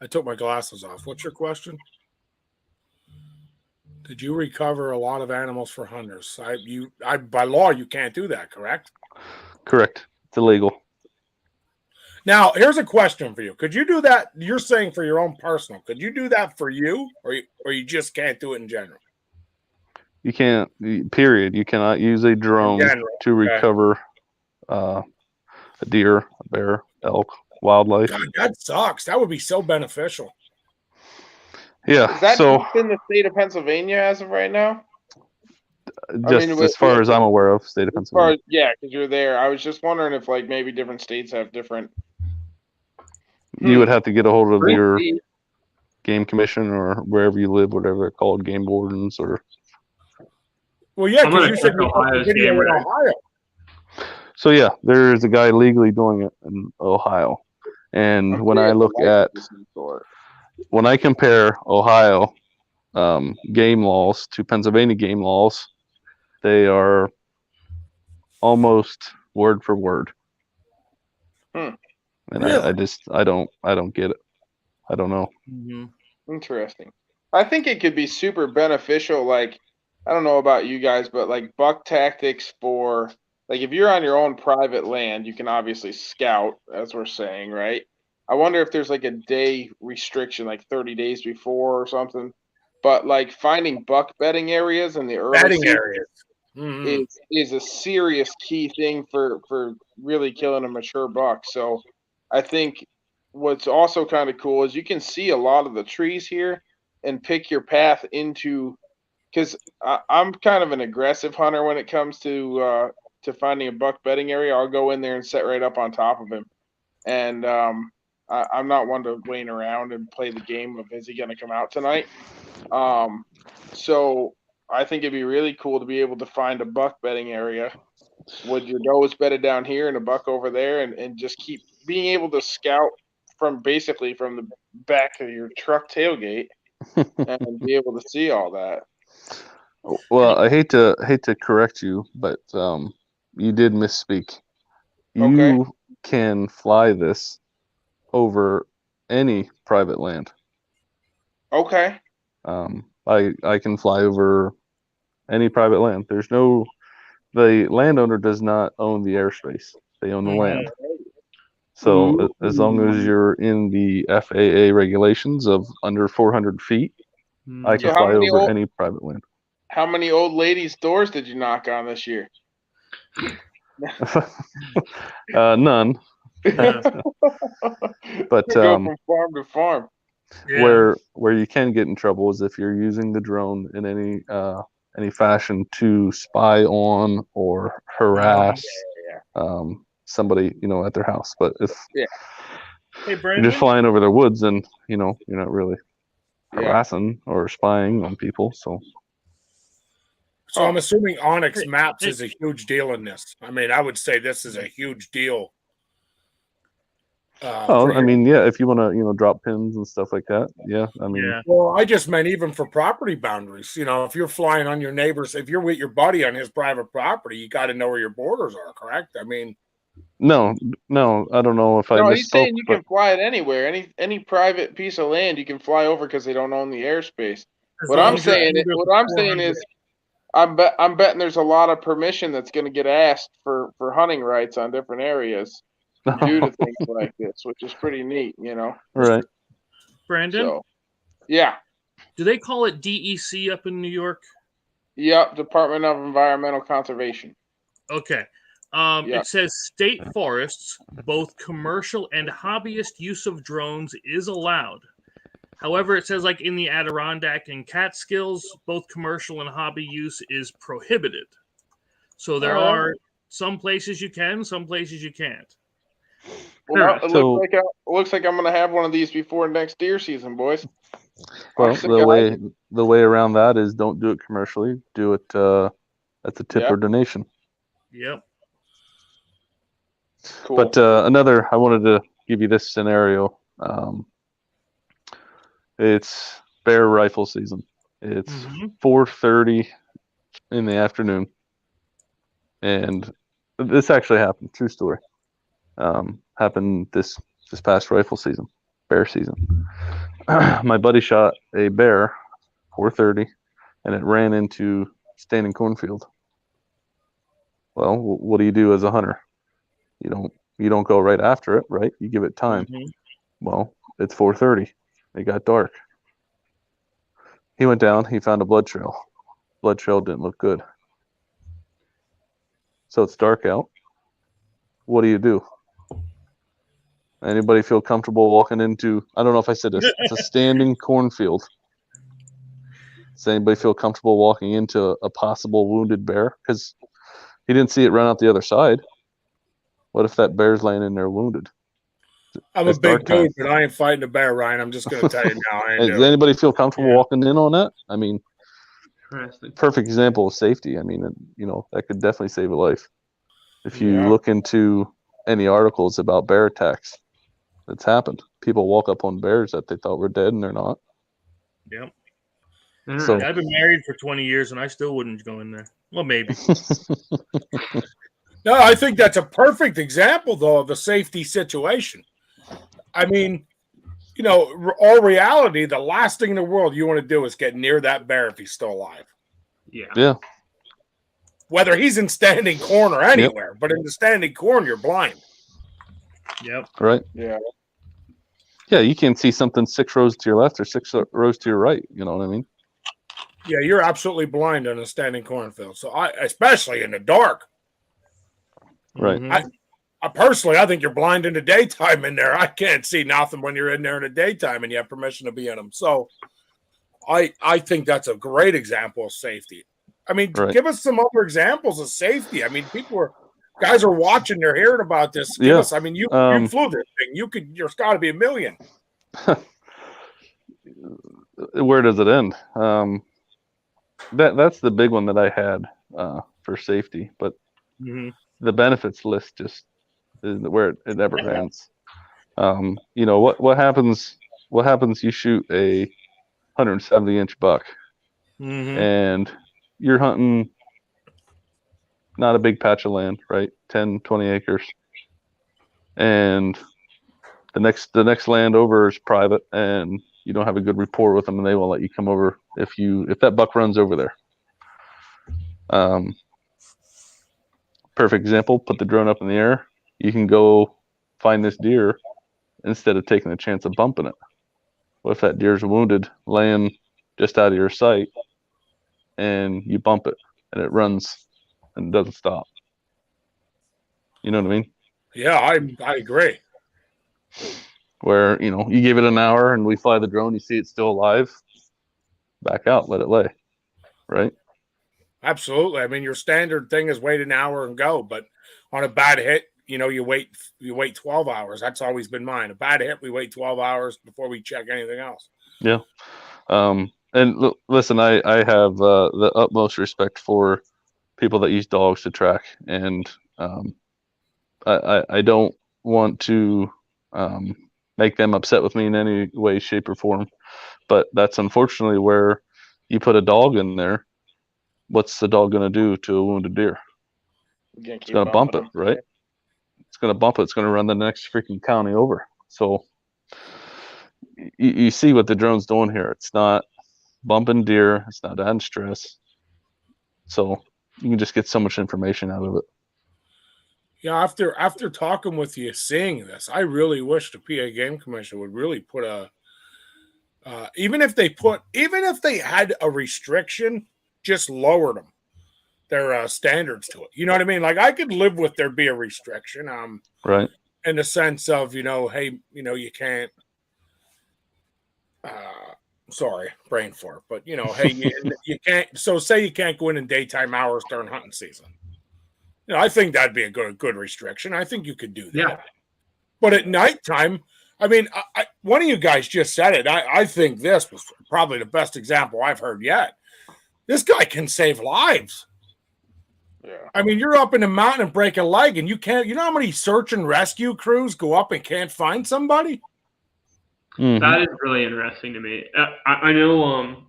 I took my glasses off. What's your question? Did you recover a lot of animals for hunters? By law, you can't do that, correct? Correct. It's illegal. Now, here's a question for you. Could you do that? You're saying for your own personal. Could you do that for you, or you just can't do it in general? You can't. Period. You cannot use a drone to recover a deer, a bear, elk, wildlife. God, that sucks. That would be so beneficial. Yeah. Is that so just in the state of Pennsylvania as of right now? just as far as I'm aware of, state of Pennsylvania. Yeah, because you're there. I was just wondering if like maybe different states have different. You would have to get a hold of your game commission or wherever you live, whatever they're called, game wardens or. Well, yeah, because you said you Ohio's video in Ohio. So yeah, there's a guy legally doing it in Ohio, and when I compare Ohio game laws to Pennsylvania game laws, they are almost word for word. And really? I don't get it. I don't know. Mm-hmm. Interesting. I think it could be super beneficial. Like, I don't know about you guys, but like buck tactics for like if you're on your own private land, you can obviously scout, as we're saying, right? I wonder if there's like a day restriction, like 30 days before or something. But like finding buck bedding areas in the early Bedding season areas is a serious key thing for really killing a mature buck. So I think what's also kind of cool is you can see a lot of the trees here and pick your path into, because I'm kind of an aggressive hunter when it comes to finding a buck bedding area. I'll go in there and set right up on top of him, and I'm not one to wane around and play the game of is he going to come out tonight. So I think it'd be really cool to be able to find a buck bedding area with your does bedded down here and a buck over there, and just keep being able to scout from basically from the back of your truck tailgate and be able to see all that. Well, I hate to correct you, but you did misspeak. You can fly this over any private land. Okay. I can fly over any private land. The landowner does not own the airspace. They own the land. So as long as you're in the FAA regulations of under 400 feet, I can fly over any private land. How many old ladies' doors did you knock on this year? None. But go from farm to farm. Where you can get in trouble is if you're using the drone in any fashion to spy on or harass somebody, at their house. But if you're just flying over their woods, and you're not really harassing or spying on people. So I'm assuming Onyx Maps is a huge deal in this. I mean, I would say this is a huge deal. I mean, yeah, if you want to, drop pins and stuff like that. Yeah. I mean, well, I just meant even for property boundaries, if you're flying on your neighbors, if you're with your buddy on his private property, you got to know where your borders are, correct? I mean, no, I don't know if I misspoke. He's saying you can fly it anywhere, any private piece of land you can fly over because they don't own the airspace. What I'm saying is, I'm betting there's a lot of permission that's going to get asked for hunting rights on different areas due to things like this, which is pretty neat, Right. Brandon? So, yeah. Do they call it DEC up in New York? Yep, Department of Environmental Conservation. Okay. It says state forests, both commercial and hobbyist use of drones is allowed. However, it says like in the Adirondack and Catskills, both commercial and hobby use is prohibited. So there are some places you can, some places you can't. Well, it looks like I'm going to have one of these before next deer season, boys. Well, the way around that is don't do it commercially. Do it at the tip or donation. Yep. Cool. But I wanted to give you this scenario. It's bear rifle season. It's 4:30 in the afternoon, and this actually happened. True story. Happened this past rifle season, bear season. My buddy shot a bear 4:30, and it ran into standing cornfield. Well, what do you do as a hunter? You don't go right after it, right? You give it time. Well, it's 4:30. It got dark. He went down. He found a blood trail. Blood trail didn't look good. So it's dark out. What do? Anybody feel comfortable walking into? I don't know if I said this. It's a standing cornfield. Does anybody feel comfortable walking into a possible wounded bear? Because he didn't see it run out the other side. What if that bear's laying in there wounded? I'm It's a big dark time. dude, but I ain't fighting a bear, Ryan. I'm just going to tell you now. I ain't Does doing it. anybody feel comfortable walking in on that? I mean, Interesting. perfect example of safety. I mean, that could definitely save a life. If you Yeah. look into any articles about bear attacks, it's happened. People walk up on bears that they thought were dead and they're not. Yep. So I've been married for 20 years and I still wouldn't go in there. Well, maybe. No, I think that's a perfect example, though, of a safety situation. I mean, all reality, the last thing in the world you want to do is get near that bear if he's still alive. yeah. Whether he's in standing corn or anywhere, but in the standing corn, you're blind. Yep. Right. Yeah. Yeah, you can see something 6 rows to your left or 6 rows to your right. You know what I mean? Yeah, you're absolutely blind on a standing cornfield. So especially in the dark. Right. I personally, I think you're blind in the daytime in there. I can't see nothing when you're in there in the daytime and you have permission to be in them. So I think that's a great example of safety. I mean, give us some other examples of safety. I mean, guys are watching, they're hearing about this. Give us, I mean, you flew this thing. There's got to be a million. Where does it end? That's the big one that I had for safety, but the benefits list just is where it never ends. What happens? What happens? You shoot a 170-inch buck, and you're hunting not a big patch of land, right? 10, 20 acres, and the next land over is private, and you don't have a good rapport with them, and they won't let you come over if that buck runs over there. Perfect example, put the drone up in the air. You can go find this deer instead of taking the chance of bumping it. What if that deer's wounded, laying just out of your sight, and you bump it, and it runs and doesn't stop? You know what I mean? Yeah, I agree. Where, you give it an hour and we fly the drone, you see it's still alive, back out, let it lay, right? Absolutely. I mean, your standard thing is wait an hour and go, but on a bad hit, you wait 12 hours. That's always been mine. A bad hit, we wait 12 hours before we check anything else. Yeah. And listen, I have the utmost respect for people that use dogs to track, and I don't want to make them upset with me in any way, shape, or form. But that's unfortunately where you put a dog in there. What's the dog going to do to a wounded deer? It's going to bump it, right? It's going to bump it. It's going to run the next freaking county over. So you see what the drone's doing here. It's not bumping deer. It's not adding stress. So you can just get so much information out of it. Yeah, after talking with you, seeing this, I really wish the PA Game Commission would really put even if they had a restriction, just lower them their standards to it. You know what I mean? Like I could live with there be a restriction, right? In the sense of hey, you can't. Sorry, brain fart, but hey, you can't. So say you can't go in daytime hours during hunting season. I think that'd be a good restriction. I think you could do that. Yeah. But at nighttime, I mean, one of you guys just said it. I think this was probably the best example I've heard yet. This guy can save lives. Yeah. I mean, you're up in the mountain and break a leg, and you can't. You know how many search and rescue crews go up and can't find somebody? Mhm. That is really interesting to me. I know.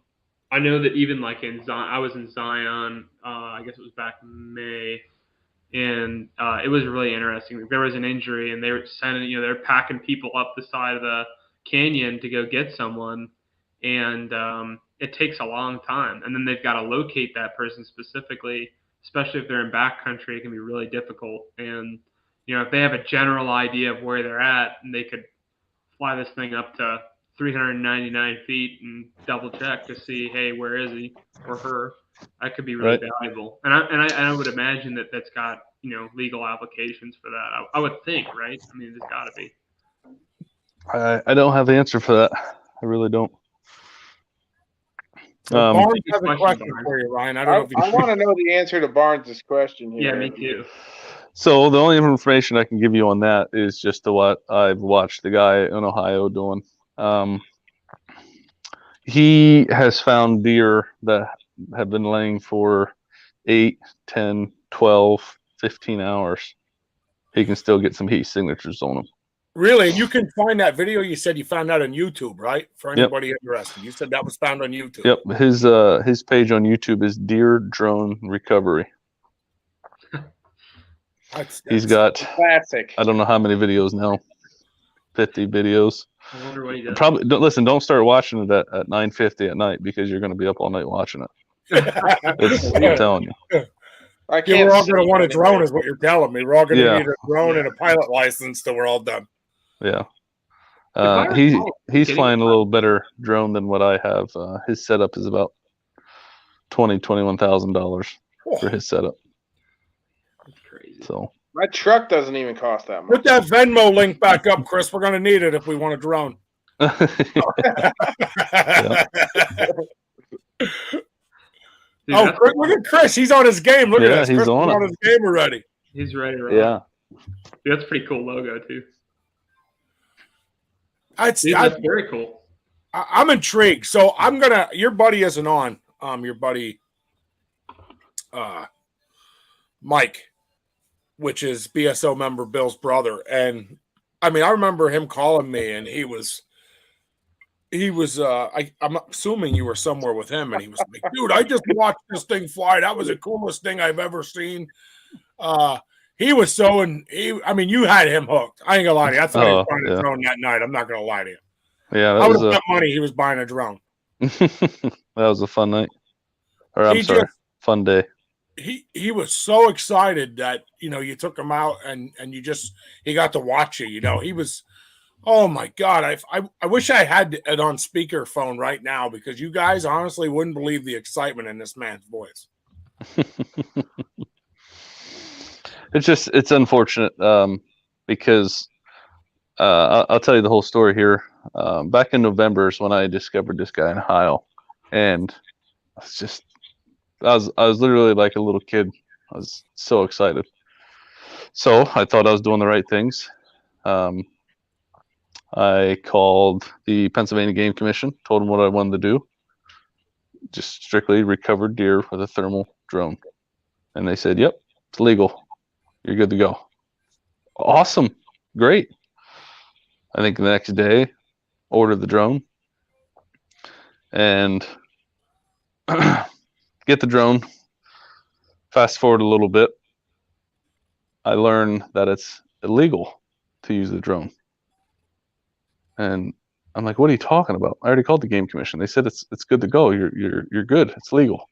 I know that even like in Zion, I was in Zion. I guess it was back in May, and it was really interesting. There was an injury, and they were sending. They're packing people up the side of the canyon to go get someone, and it takes a long time. And then they've got to locate that person specifically, especially if they're in backcountry. It can be really difficult. And if they have a general idea of where they're at, and they could fly this thing up to 399 feet and double check to see, hey, where is he or her? That could be really Right. valuable. And I would imagine that that's got legal applications for that. I would think, right? I mean, there's got to be. I don't have the answer for that. I really don't. Well, Barnes Good has a question, question Barnes. for you, Ryan. I don't know if I you. want to know the answer to Barnes' question Yeah, here. me too. So the only information I can give you on that is just to what I've watched the guy in Ohio doing. He has found deer that have been laying for 8, 10, 12, 15 hours. He can still get some heat signatures on them. Really, and you can find that video. You said you found that on YouTube, right? For Yep. anybody interested, you said that was found on YouTube. Yep. His page on YouTube is Deer Drone Recovery. He's got Classic. I don't know how many videos now. 50 videos. I wonder what he does. Probably don't start watching it at 9:50 at night because you're going to be up all night watching it. I'm telling you. I Yeah, can't. we're all going to sleep want a anymore. drone, is what you're telling me. We're all going to Yeah. need a drone and a pilot license till we're all done. Yeah. I recall He's getting flying a a little better drone than what I have. His setup is about $21,000 for his setup. That's crazy. So My truck doesn't even cost that much. Put that Venmo link back up, Chris. We're going to need it if we want a drone. Dude, Oh, that's- look at Chris. He's on his game. Look at Yeah, this. he's Chris is on on it. his game already. he's ready. Right? yeah. Dude, that's a pretty cool logo too. That's Dude, that's very cool. I'm intrigued. So I'm gonna. Your buddy isn't on. Your buddy, Mike, which is BSO member Bill's brother, and I mean I remember him calling me, and he was. I'm assuming you were somewhere with him, and he was like, "Dude, I just watched this thing fly. That was the coolest thing I've ever seen." He was so, I mean, you had him hooked. I ain't gonna lie to you. I thought he was buying a drone that night. I'm not gonna lie to you. Yeah, I would have bet money he was buying a drone. that was a fun night. Or I'm sorry, fun day. He was so excited that you took him out and he got to watch you. He was. Oh my God! I wish I had it on speakerphone right now because you guys honestly wouldn't believe the excitement in this man's voice. It's unfortunate because I'll tell you the whole story here. Back in November is when I discovered this guy in Ohio, and I was literally like a little kid. I was so excited. So I thought I was doing the right things. I called the Pennsylvania Game Commission, told them what I wanted to do. Just strictly recovered deer with a thermal drone. And they said, yep, it's legal. You're good to go. Awesome. Great. I think the next day, ordered the drone and get the drone. Fast forward a little bit. I learned that it's illegal to use the drone. And I'm like, what are you talking about? I already called the game commission. They said it's good to go. You're good. It's legal.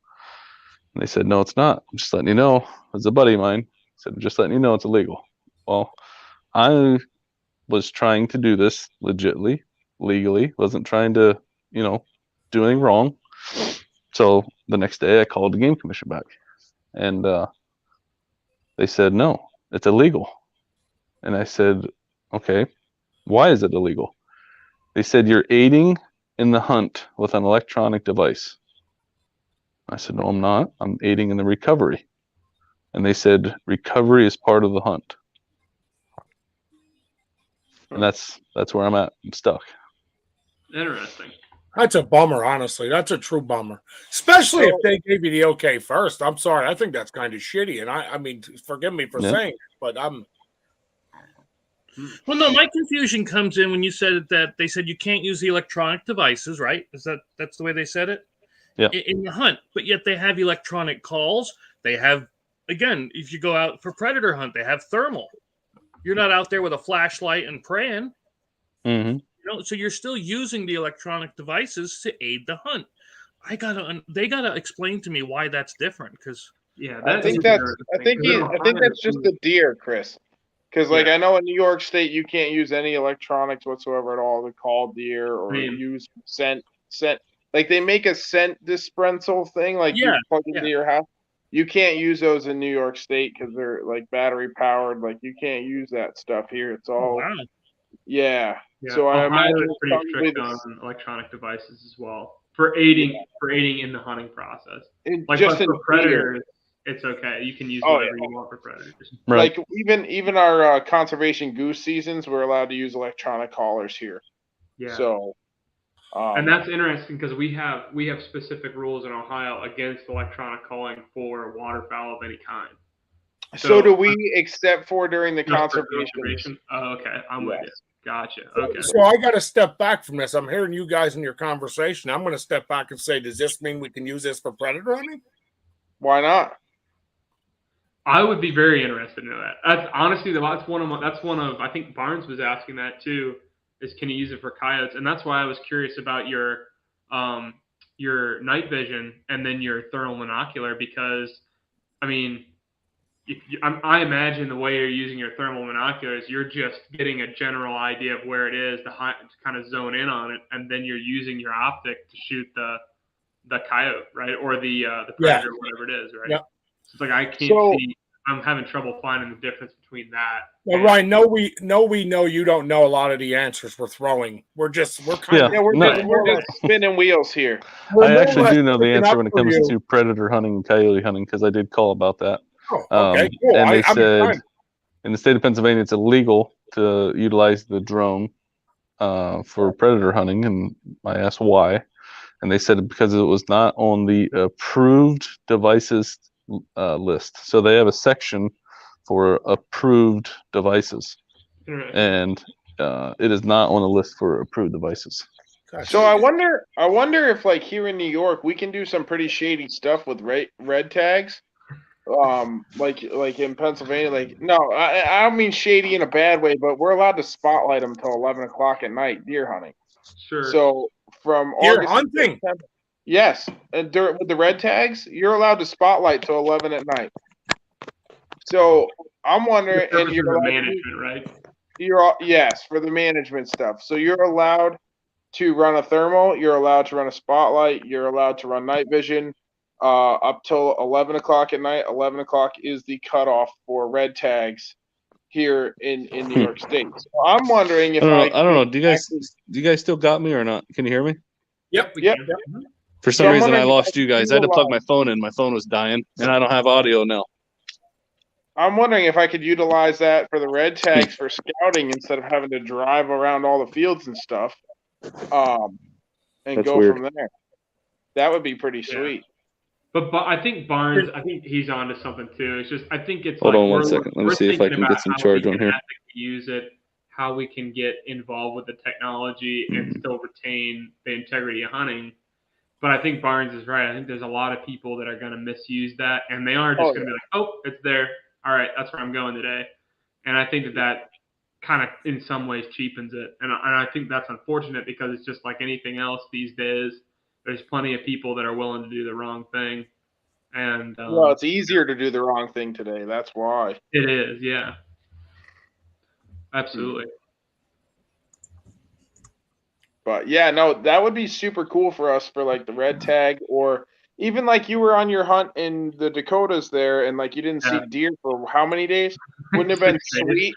And they said, no, it's not. I'm just letting you know. As a buddy of mine said, I'm just letting you know it's illegal. Well, I was trying to do this legitimately, legally. Wasn't trying to, do anything wrong. So the next day I called the game commission back. And they said, no, it's illegal. And I said, okay, why is it illegal? They said, you're aiding in the hunt with an electronic device. I said, no, I'm not. I'm aiding in the recovery. And they said, recovery is part of the hunt. And that's where I'm at. I'm stuck. Interesting. That's a bummer, honestly. That's a true bummer. Especially if they gave you the okay first. I'm sorry. I think that's kind of shitty. And I mean, forgive me for saying it, but I'm. Well, no, my confusion comes in when you said that they said you can't use the electronic devices, right? That's the way they said it? Yeah. In the hunt, but yet they have electronic calls. They have, again, if you go out for predator hunt, they have thermal. You're not out there with a flashlight and praying. Mm-hmm. So you're still using the electronic devices to aid the hunt. They gotta explain to me why that's different, because I think that's just the deer, Chris. Because I know in New York State you can't use any electronics whatsoever at all to call deer or use scent. Like they make a scent dispensal thing, like you plug into your house. You can't use those in New York State because they're like battery powered. Like you can't use that stuff here. It's all Yeah. So I Ohio imagine is pretty strict on electronic devices as well for aiding in the hunting process. Like just for predators, it's okay. You can use whatever you want for predators. Right. Like even our conservation goose seasons, we're allowed to use electronic collars here. Yeah. So. And that's interesting because we have specific rules in Ohio against electronic calling for waterfowl of any kind. So do we, except for during the conservation? Oh, okay, I'm with you. Gotcha. Okay. So I got to step back from this. I'm hearing you guys in your conversation. I'm going to step back and say, does this mean we can use this for predator hunting? Why not? I would be very interested in that. That's honestly that's one of I think Barnes was asking that too. Is can you use it for coyotes? And that's why I was curious about your night vision and then your thermal monocular, because I mean, I imagine the way you're using your thermal monoculars, you're just getting a general idea of where it is to kind of zone in on it, and then you're using your optic to shoot the coyote, right, or the predator, whatever it is, right? Yep. So it's like I can't see. I'm having trouble finding the difference between that. Well, Ryan, we know you don't know a lot of the answers we're throwing. We're just spinning wheels here. I actually do know the answer when it comes to predator hunting and coyote hunting because I did call about that. Oh, okay, cool. And they said in the state of Pennsylvania it's illegal to utilize the drone for predator hunting, and I asked why, and they said because it was not on the approved devices list. So they have a section for approved devices, and it is not on the list for approved devices. Gotcha. So I wonder if like here in New York we can do some pretty shady stuff with red tags. Like in Pennsylvania, like no, I don't mean shady in a bad way, but we're allowed to spotlight them till 11 o'clock at night deer hunting. Sure. So from deer hunting. Yes, and with the red tags, you're allowed to spotlight till 11 at night. So I'm wondering, and you're the management, right? Yes, for the management stuff. So you're allowed to run a thermal, you're allowed to run a spotlight, you're allowed to run night vision, up till 11 o'clock at night. 11 o'clock is the cutoff for red tags here in New York State. So I'm wondering if I don't know. Do you guys still got me or not? Can you hear me? Yep. For some reason, I lost you guys. I had to plug my phone in. My phone was dying, and I don't have audio now. I'm wondering if I could utilize that for the red tags for scouting instead of having to drive around all the fields and stuff, and That's go weird. from there. That would be pretty sweet. But I think Barnes, I think he's onto something too. It's just I think it's Hold on one second. Let me see if I can get some charge on here. Use it, how we can get involved with the technology and still retain the integrity of hunting. But I think Barnes is right. I think there's a lot of people that are going to misuse that, and they are just going to be like, "Oh, it's there. All right, that's where I'm going today." And I think that kind of, in some ways, cheapens it. And I think that's unfortunate because it's just like anything else these days. There's plenty of people that are willing to do the wrong thing, and well, it's easier to do the wrong thing today. That's why. It is, yeah, absolutely. But yeah, no, that would be super cool for us for like the red tag, or even like you were on your hunt in the Dakotas there and like you didn't see deer for how many days? Wouldn't it have been sweet?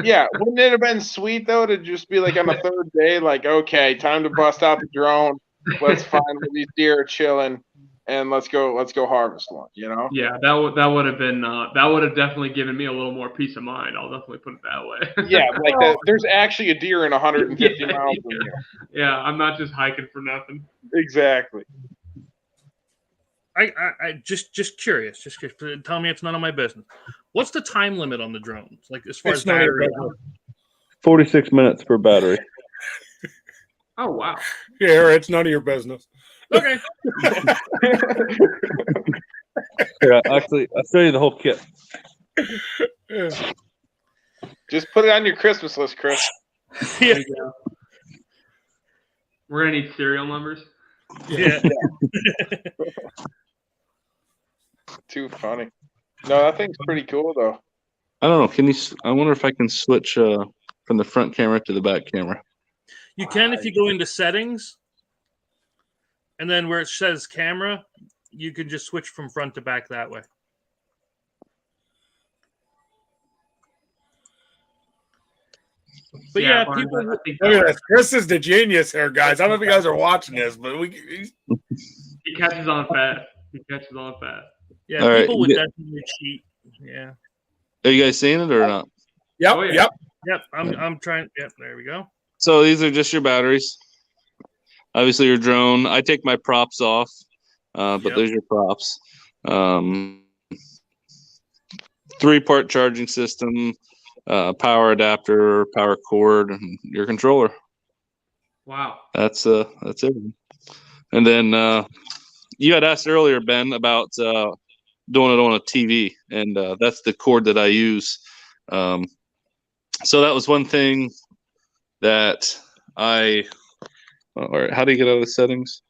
Yeah, wouldn't it have been sweet though to just be like on the third day, like, okay, time to bust out the drone. Let's find where these deer are chilling. and let's go harvest one. Yeah, that would have been that would have definitely given me a little more peace of mind. I'll definitely put it that way. Yeah, like that. There's actually a deer in 150 miles from here. Yeah, I'm not just hiking for nothing. Exactly. I just curious. Just curious. Tell me it's none of my business. What's the time limit on the drones? Like as far as none of your battery? business. 46 minutes per battery. Oh wow. Yeah, it's none of your business. Okay. Yeah, actually, I'll show you the whole kit. Yeah. Just put it on your Christmas list, Chris. Yeah. We're gonna need serial numbers. Yeah. Too funny. No, that thing's pretty cool though. I don't know. Can you? I wonder if I can switch from the front camera to the back camera. You can if you go into settings, and then where it says camera, you can just switch from front to back that way. But yeah, Barnes, people. I think Look at this. Chris is the genius here, guys. I don't know if you guys are watching this, but he catches on fast. Yeah, All right, people would get- definitely cheat. Yeah. Are you guys seeing it or not? yep, Oh, yeah. yep. Yep. I'm trying. Yep. There we go. So these are just your batteries. Obviously, your drone. I take my props off, but Yep. there's your props. 3-part charging system, power adapter, power cord, and your controller. Wow. That's it. And then you had asked earlier, Ben, about doing it on a TV, and that's the cord that I use. So that was one thing that all right, how do you get out of the settings?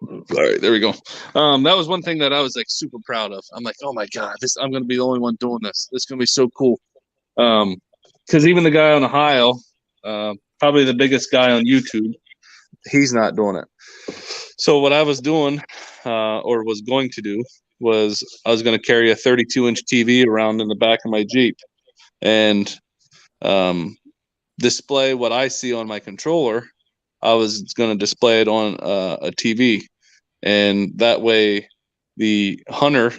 All right, there we go. That was one thing that I was like super proud of. I'm like, oh my god, I'm gonna be the only one doing this. This is gonna be so cool. Because even the guy on Ohio, probably the biggest guy on YouTube, he's not doing it. So what I was doing, or was going to do, was I was going to carry a 32-inch TV around in the back of my Jeep, and display what I see on my controller. I was going to display it on a TV, and that way the hunter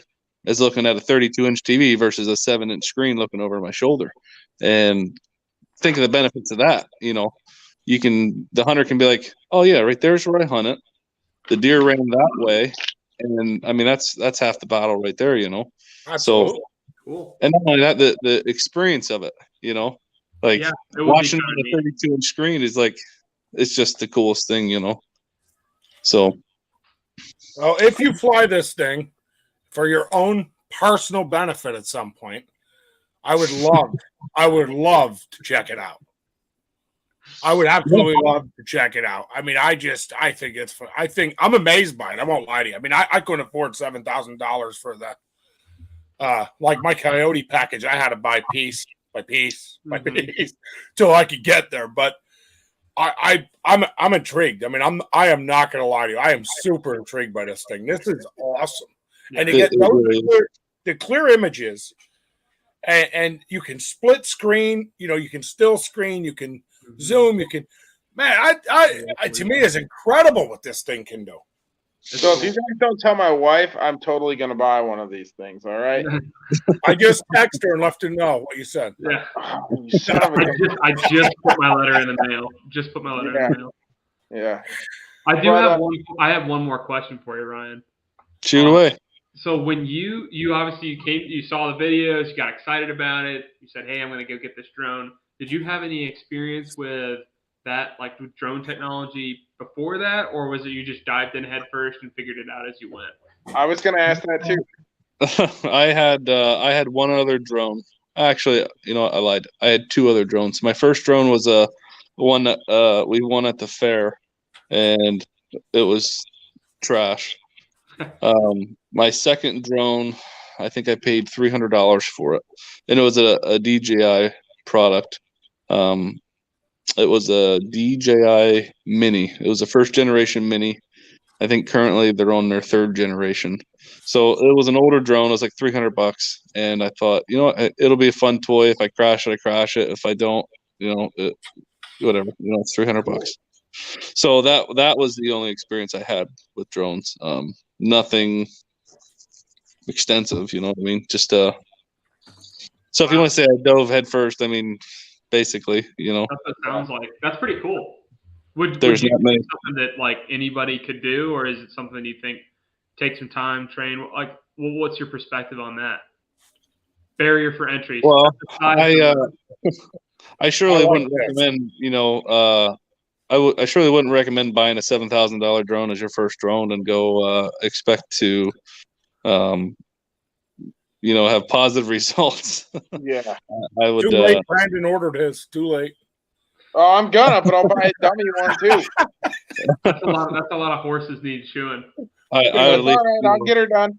is looking at a 32-inch TV versus a 7-inch screen looking over my shoulder. And think of the benefits of that. The hunter can be like, oh yeah, right there's where I hunt it. The deer ran that way, and I mean that's half the battle right there. Absolutely. So Cool. and not only that, the experience of it. Like Yeah, it would watching be on kinda a 32-inch screen is like, it's just the coolest thing. So Well, if you fly this thing for your own personal benefit at some point, I would love to check it out. I would absolutely love to check it out. I mean, I think it's fun. I think I'm amazed by it. I won't lie to you. I mean, I couldn't afford $7,000 for that. Like my coyote package, I had to buy piece by piece by piece till I could get there. But I'm intrigued. I mean, I am not going to lie to you. I am super intrigued by this thing. This is awesome, and to get the clear images, and you can split screen. You can still screen. You can zoom. You can, man. To me, it's incredible what this thing can do. So if you guys don't tell my wife, I'm totally going to buy one of these things. All right. I just texted her and left her know what you said. Yeah. Oh, you son of a- I just put my letter in the mail. Just put my letter in the mail. Yeah. I do have one. I have one more question for you, Ryan. shoot away. So when you obviously you saw the videos, you got excited about it. You said, "Hey, I'm going to go get this drone." Did you have any experience with that, like with drone technology before that, or was it you just dived in head first and figured it out as you went? I was going to ask that too. I had one other drone. Actually, I lied. I had 2 other drones. My first drone was one that we won at the fair, and it was trash. My second drone, I think I paid $300 for it, and it was a DJI product. It was a DJI Mini. It was a first generation Mini. I think currently they're on their 3rd generation. So it was an older drone. It was like $300, and I thought, it'll be a fun toy. If I crash it, I crash it. If I don't, whatever. It's $300. So that was the only experience I had with drones. nothing extensive. You know what I mean? Just so if you want to say I dove head first, I mean, basically, you know. That's what it sounds like. That's pretty cool. Would There's you not many. think it's something that like anybody could do, or is it something you think take some time, train? Like, well, what's your perspective on that? Barrier for entry. Well, Aside I surely like wouldn't this. recommend, you know, I surely wouldn't recommend buying a $7,000 drone as your first drone and go expect to, you know, have positive results. Yeah. I would. Too late. Brandon ordered his. Too late. Oh, I'm gonna, but I'll buy a dummy one too. that's a lot of horses need shoeing. I would That's at least, all right. you I'll know, get her done.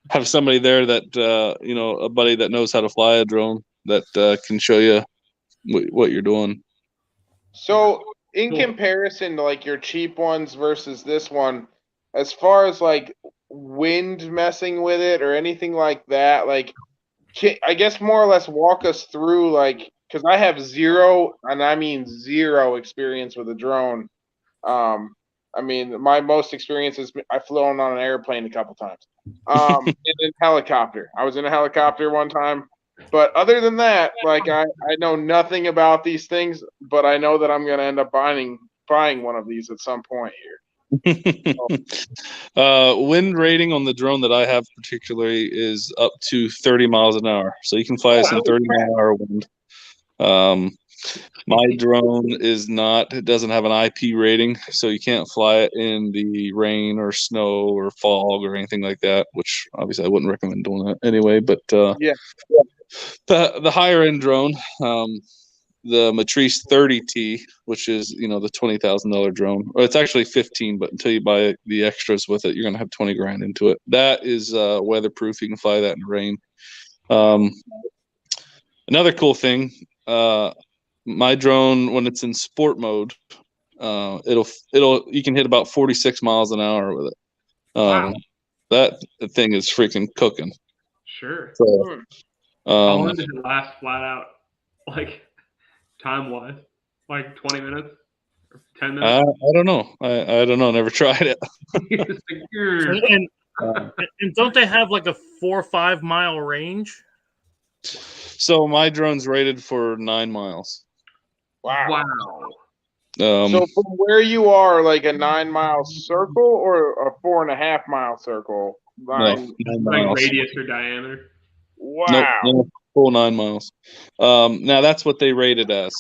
have somebody there that you know, a buddy that knows how to fly a drone that can show you what you're doing. So, in Cool. comparison to like your cheap ones versus this one, as far as like wind messing with it or anything like that, like I guess more or less walk us through like because I have zero, and I mean zero experience with a drone. I mean my most experience is I've flown on an airplane a couple times. And in helicopter. I was in a helicopter one time. But other than that, like I know nothing about these things, but I know that I'm gonna end up buying one of these at some point here. Wind rating on the drone that I have particularly is up to 30 miles an hour. So you can fly us in 30-mile-an-hour wind. My drone it doesn't have an IP rating, so you can't fly it in the rain or snow or fog or anything like that, which obviously I wouldn't recommend doing that anyway. But Yeah. the higher end drone, the Matrice 30T, which is, you know, the $20,000 drone. Well, it's actually 15, but until you buy the extras with it, you're gonna have 20 grand into it. That is weatherproof. You can fly that in the rain. Another cool thing, my drone, when it's in sport mode, you can hit about 46 miles an hour with it. Wow. That thing is freaking cooking. Sure. So, How long does it last flat out? Like time wise? Like 20 minutes? Or 10 minutes? I don't know. I don't know. Never tried it. It's like, "Grr." And don't they have like a 4 or 5 mile range? So my drone's rated for 9 miles. Wow. Wow. So from where you are, like a 9-mile circle or a 4.5 mile circle? No, 9 Like miles. radius or diameter. Wow. Nope, full 9 miles. Now that's what they rated as.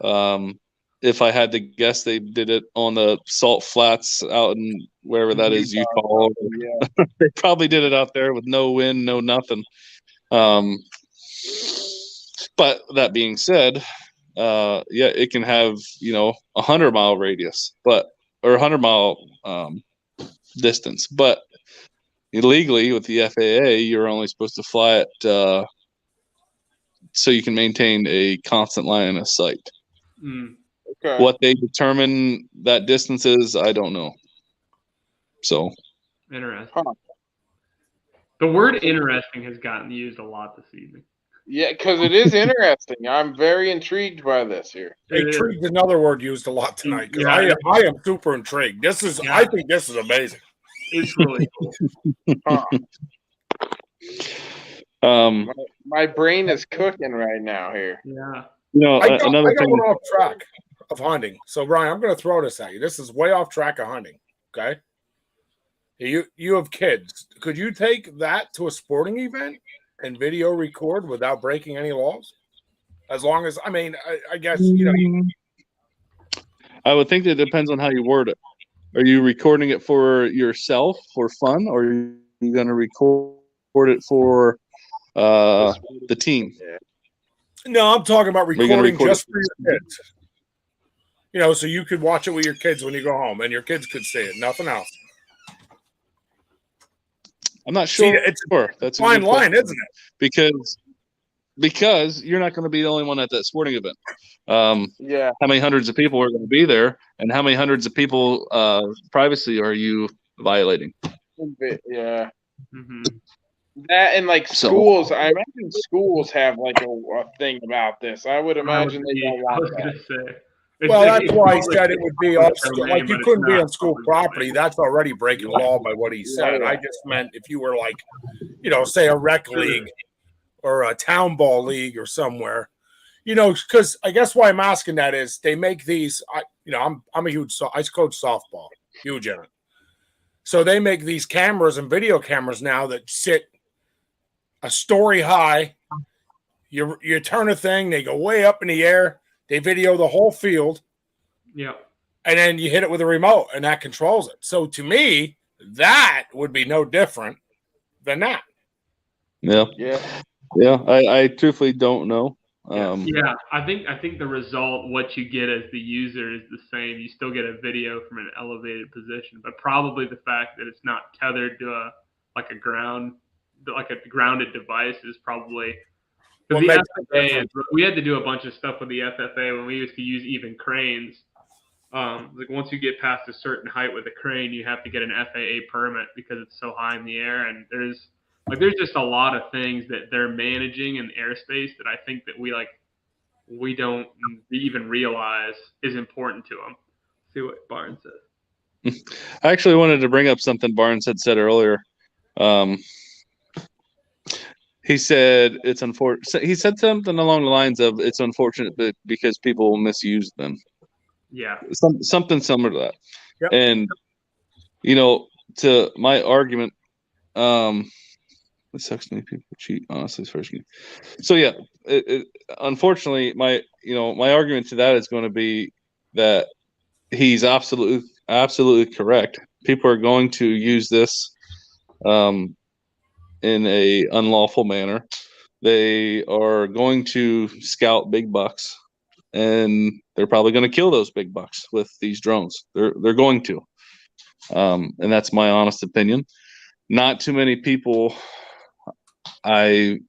If I had to guess, they did it on the salt flats out in wherever that is, Utah. Yeah. They probably did it out there with no wind, no nothing. But that being said, yeah, it can have, you know, 100-mile radius, or 100-mile distance. But illegally with the FAA, you're only supposed to fly it so you can maintain a constant line of sight. Okay. What they determine that distance is, I don't know. So Interesting. Huh. The word interesting has gotten used a lot this evening. Yeah, because it is interesting. I'm very intrigued by this here. Intrigued, another word used a lot tonight because Yeah. I am super intrigued. I think this is amazing. It's really cool. Huh. My brain is cooking right now here. Yeah. you know, I got another thing. one off track of hunting. So Brian, I'm going to throw this at you. This is way off track of hunting. Okay. You have kids. Could you take that to a sporting event and video record without breaking any laws? As long as, I mean, I guess, you know. I would think that it depends on how you word it. Are you recording it for yourself for fun, or are you going to record it for the team? No, I'm talking about recording record just for your kids. You know, so you could watch it with your kids when you go home, and your kids could see it. Nothing else. I'm not sure. See, it's a fine line, isn't it? Because you're not going to be the only one at that sporting event. Yeah. How many hundreds of people are going to be there, and how many hundreds of people privacy are you violating? Yeah. Mm-hmm. That and like schools, I imagine schools have like a thing about this. I would imagine they don't I want was that. gonna say Well, that's why he said it would be off, domain, like you but couldn't it's be not on school public property. domain. That's already breaking law by what he said. I just meant if you were like, say a rec league or a town ball league or somewhere, because I guess why I'm asking that is they make these. I'm a huge. I coach softball, huge in it. So they make these cameras and video cameras now that sit a story high. You turn a thing, they go way up in the air. They video the whole field. Yeah. And then you hit it with a remote, and that controls it. So to me, that would be no different than that. Yeah. I truthfully don't know. Yeah, I think the result, what you get as the user, is the same. You still get a video from an elevated position, but probably the fact that it's not tethered to a grounded device is probably. Because the FFA, we had to do a bunch of stuff with the FFA when we used to use even cranes. Like once you get past a certain height with a crane, you have to get an FAA permit because it's so high in the air, and there's just a lot of things that they're managing in airspace that I think that we don't even realize is important to them. See what Barnes says. I actually wanted to bring up something Barnes had said earlier. He said it's unfortunate. He said something along the lines of it's unfortunate because people will misuse them. Yeah. Something similar to that. Yep. And, to my argument, it sucks many people cheat, honestly, first game. So, yeah, unfortunately, my argument to that is going to be that he's absolutely correct. People are going to use this in a unlawful manner. They are going to scout big bucks, and they're probably going to kill those big bucks with these drones. They're going to, and that's my honest opinion. Not too many people, I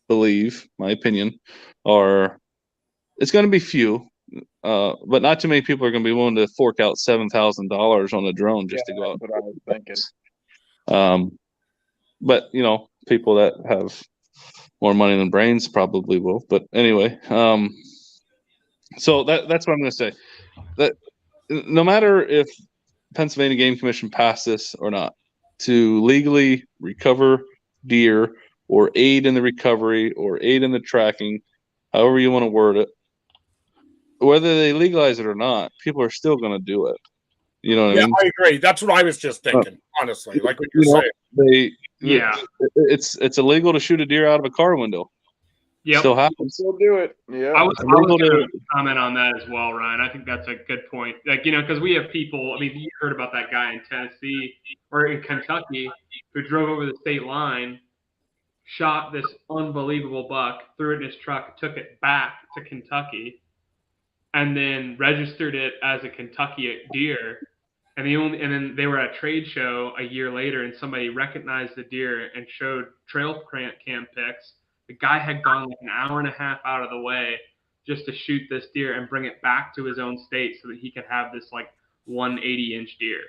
believe, my opinion, it's going to be few, but not too many people are going to be willing to fork out $7,000 on a drone just to go out. That's what I was thinking. But people that have more money than brains probably will. But anyway, so that's what I'm going to say. That no matter if Pennsylvania Game Commission passed this or not, to legally recover deer or aid in the recovery or aid in the tracking, however you want to word it, whether they legalize it or not, people are still going to do it. You know what I mean? I agree. That's what I was just thinking, honestly. Like what you're saying. It's illegal to shoot a deer out of a car window. Yep. Still happens. Still do it. Yeah. I was going to comment on that as well, Ryan. I think that's a good point. Because we have people. I mean, you heard about that guy in Tennessee or in Kentucky who drove over the state line, shot this unbelievable buck, threw it in his truck, took it back to Kentucky, and then registered it as a Kentucky deer. And then they were at a trade show a year later, and somebody recognized the deer and showed trail cam pics. The guy had gone like an hour and a half out of the way just to shoot this deer and bring it back to his own state so that he could have this 180-inch deer.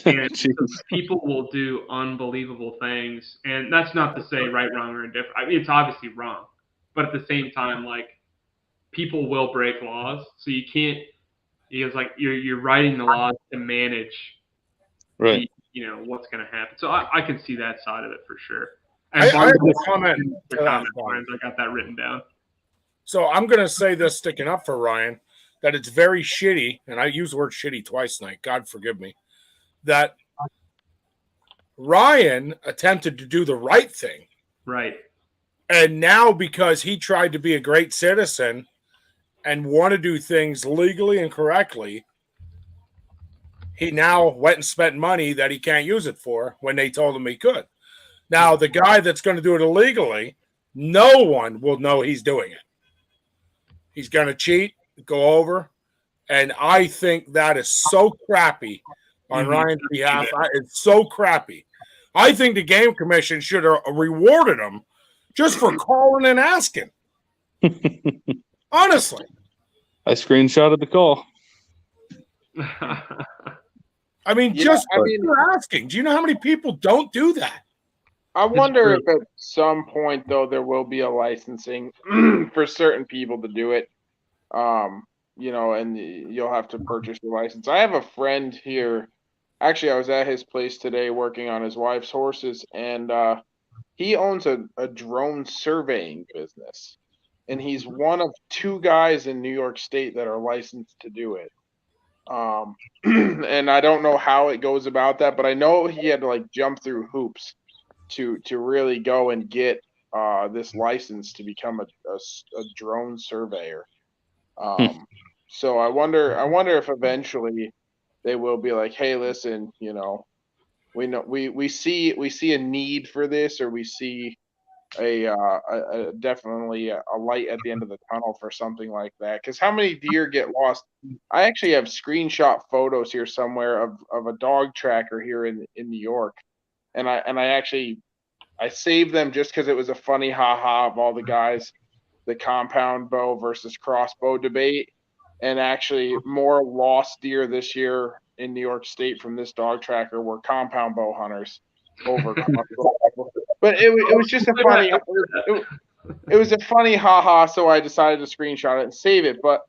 And so people will do unbelievable things. And that's not to say right, wrong, or indifferent. I mean, it's obviously wrong. But at the same time, people will break laws. So you can't – you're writing the laws to manage right. What's going to happen. So I can see that side of it for sure. I have a comment. I got that written down. So I'm going to say this sticking up for Ryan, that it's very shitty, and I use the word shitty twice tonight, God forgive me, that Ryan attempted to do the right thing. Right. And now because he tried to be a great citizen and want to do things legally and correctly, he now went and spent money that he can't use it for when they told him he could. Now, the guy that's going to do it illegally, no one will know he's doing it. He's going to cheat, go over, and I think that is so crappy on Ryan's behalf. It's so crappy. I think the Game Commission should have rewarded him just for calling and asking. Honestly. I screenshotted the call. I mean, for asking. Do you know how many people don't do that? I wonder if at some point, though, there will be a licensing for certain people to do it. and you'll have to purchase your license. I have a friend here. Actually, I was at his place today working on his wife's horses, and he owns a drone surveying business. And he's one of two guys in New York State that are licensed to do it. And I don't know how it goes about that, but I know he had to like jump through hoops to really go and get this license to become a drone surveyor. So I wonder if eventually they will be like, hey, listen, we know we see a need for this, or we see a definitely a light at the end of the tunnel for something like that. Because how many deer get lost? I actually have screenshot photos here somewhere of a dog tracker here in New York, and I saved them just because it was a funny ha-ha of all the guys, the compound bow versus crossbow debate. And actually, more lost deer this year in New York State from this dog tracker were compound bow hunters over crossbow. But it was just a funny it was a funny ha-ha, so I decided to screenshot it and save it. But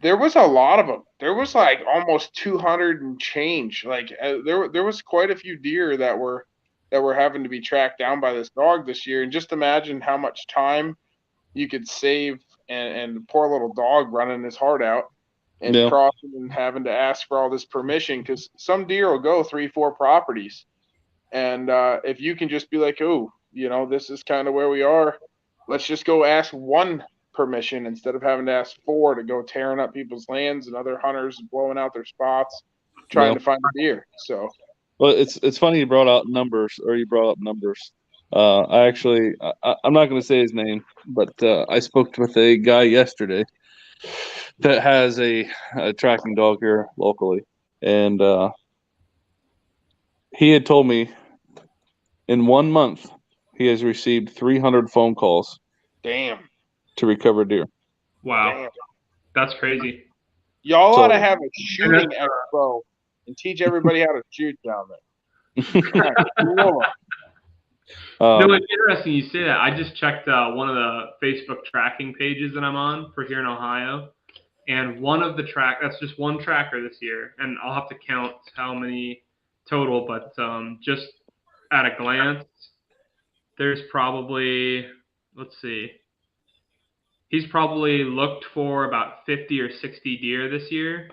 there was a lot of them. There was like almost 200 and change. Like there was quite a few deer that were having to be tracked down by this dog this year. And just imagine how much time you could save, and the poor little dog running his heart out and crossing and having to ask for all this permission, because some deer will go 3-4 properties. And if you can just be like, oh, this is kind of where we are, let's just go ask one permission instead of having to ask 4 to go tearing up people's lands and other hunters blowing out their spots trying to find a deer. So, well, it's funny you brought up numbers. I'm not going to say his name, but I spoke with a guy yesterday that has a tracking dog here locally, and he had told me in 1 month he has received 300 phone calls. Damn. To recover deer. Wow. Damn. That's crazy. Y'all ought to have a shooting expo and teach everybody how to shoot down there. No, it's interesting you say that. I just checked one of the Facebook tracking pages that I'm on for here in Ohio, and one of the that's just one tracker this year, and I'll have to count how many total, but just at a glance, there's probably, let's see, he's probably looked for about 50 or 60 deer this year,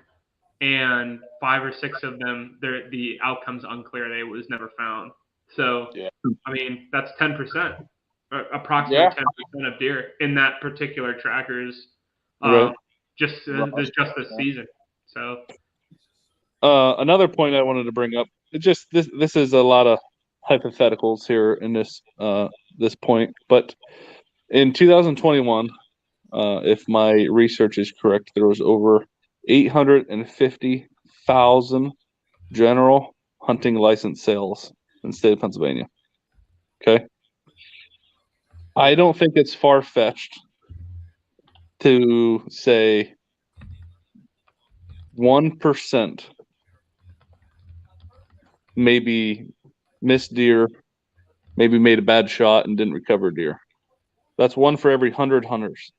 and 5 or 6 of them, the outcome's unclear. They was never found. So, yeah. I mean, that's 10%, approximately 10% of deer in that particular tracker's just this season. So, another point I wanted to bring up, this is a lot of hypotheticals here in this point, but in 2021, if my research is correct, there was over 850,000 general hunting license sales in the state of Pennsylvania. Okay. I don't think it's far-fetched to say 1% maybe missed deer, maybe made a bad shot and didn't recover deer. That's 1 for every 100 hunters.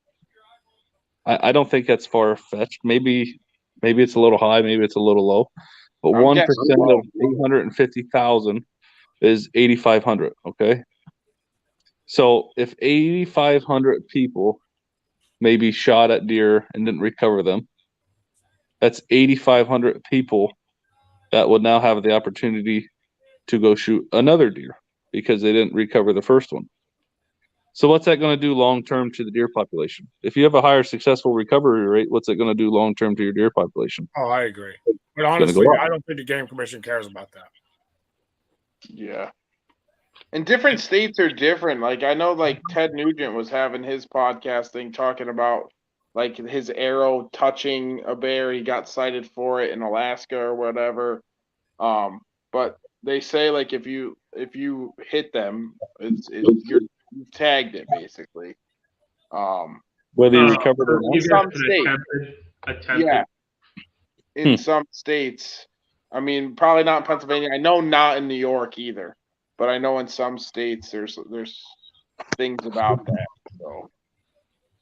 I don't think that's far-fetched. Maybe it's a little high, maybe it's a little low. But 1% of 850,000 is 8,500, okay? So if 8,500 people maybe shot at deer and didn't recover them, that's 8,500 people that would now have the opportunity to go shoot another deer because they didn't recover the first one. So what's that going to do long-term to the deer population? If you have a higher successful recovery rate, what's it going to do long-term to your deer population? Oh, I agree. But honestly, I don't think the Game Commission cares about that. Yeah. And different states are different. Like, I know, like, Ted Nugent was having his podcast thing talking about, like, his arrow touching a bear. He got cited for it in Alaska or whatever. But they say, like, if you hit them, you've tagged it, basically. Whether you recovered or not. In some states. Attempted. Yeah. In some states. I mean, probably not in Pennsylvania. I know not in New York either. But I know in some states there's things about that. So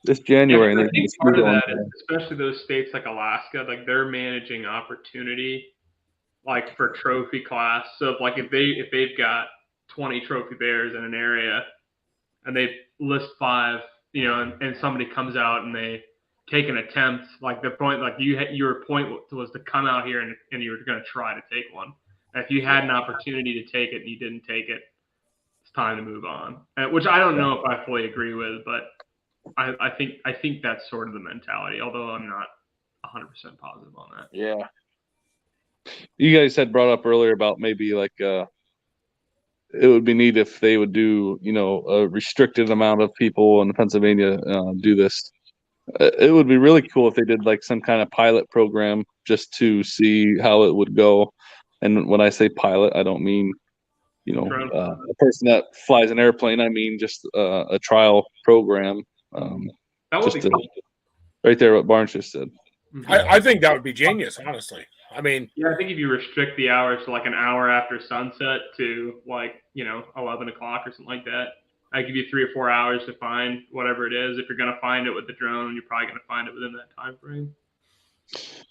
It's January. Yeah, And I think part of that is, especially those states like Alaska, like they're managing opportunity, like for trophy class. So if they've got 20 trophy bears in an area, and they list 5, and somebody comes out and they take an attempt, like the point, like your point was to come out here and you were going to try to take one. And if you had an opportunity to take it and you didn't take it, it's time to move on. Which I don't know if I fully agree with, but I think that's sort of the mentality, although I'm not 100% positive on that. Yeah. You guys had brought up earlier about maybe like it would be neat if they would do, a restricted amount of people in Pennsylvania do this. It would be really cool if they did like some kind of pilot program just to see how it would go. And when I say pilot, I don't mean, a person that flies an airplane. I mean just a trial program. That would be cool. Right there, what Barnes just said. I think that would be genius, honestly. I mean, yeah, I think if you restrict the hours to like an hour after sunset to 11 o'clock or something like that, I give you 3 or 4 hours to find whatever it is. If you're going to find it with the drone, you're probably going to find it within that time frame.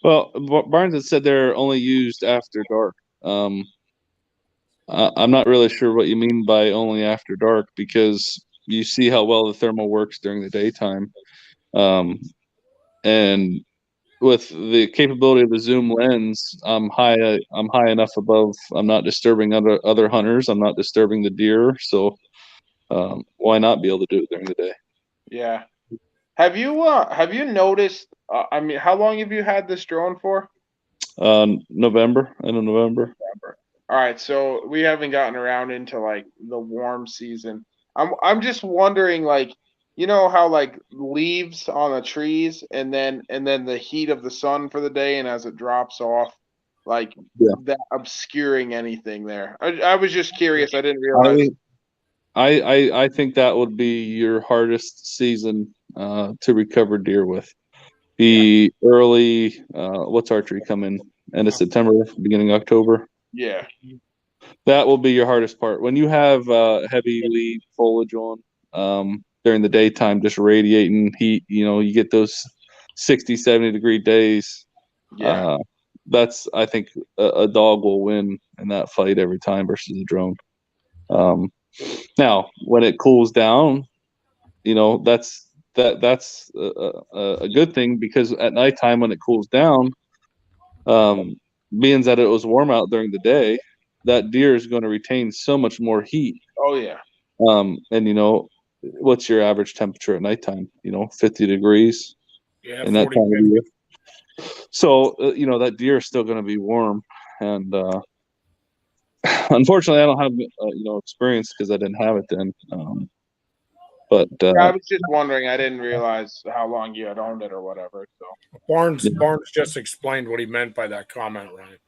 Well, Barnes had said they're only used after dark. I'm not really sure what you mean by only after dark, because you see how well the thermal works during the daytime. And with the capability of the zoom lens, I'm high enough above. I'm not disturbing other hunters. I'm not disturbing the deer. So why not be able to do it during the day? Yeah. Have you noticed? I mean, how long have you had this drone for? November. End of November. All right, so we haven't gotten around into like the warm season. I'm just wondering, like, how like leaves on the trees, and then the heat of the sun for the day, and as it drops off, like that obscuring anything there. I was just curious. I didn't realize. I think that would be your hardest season to recover deer with. The early what's archery coming? End of September, beginning of October. Yeah. That will be your hardest part. When you have heavy leaf foliage on during the daytime, just radiating heat, you get those 60, 70-degree days. Yeah. That's, I think, a dog will win in that fight every time versus a drone. Now, when it cools down, that's a good thing, because at nighttime when it cools down, being that it was warm out during the day, that deer is going to retain so much more heat. Oh yeah. And what's your average temperature at nighttime? 50 degrees. Yeah, in that time of year. So that deer is still going to be warm, and unfortunately, I don't have experience because I didn't have it then. But I was just wondering. I didn't realize how long you had owned it or whatever. So Barnes just explained what he meant by that comment, Ryan.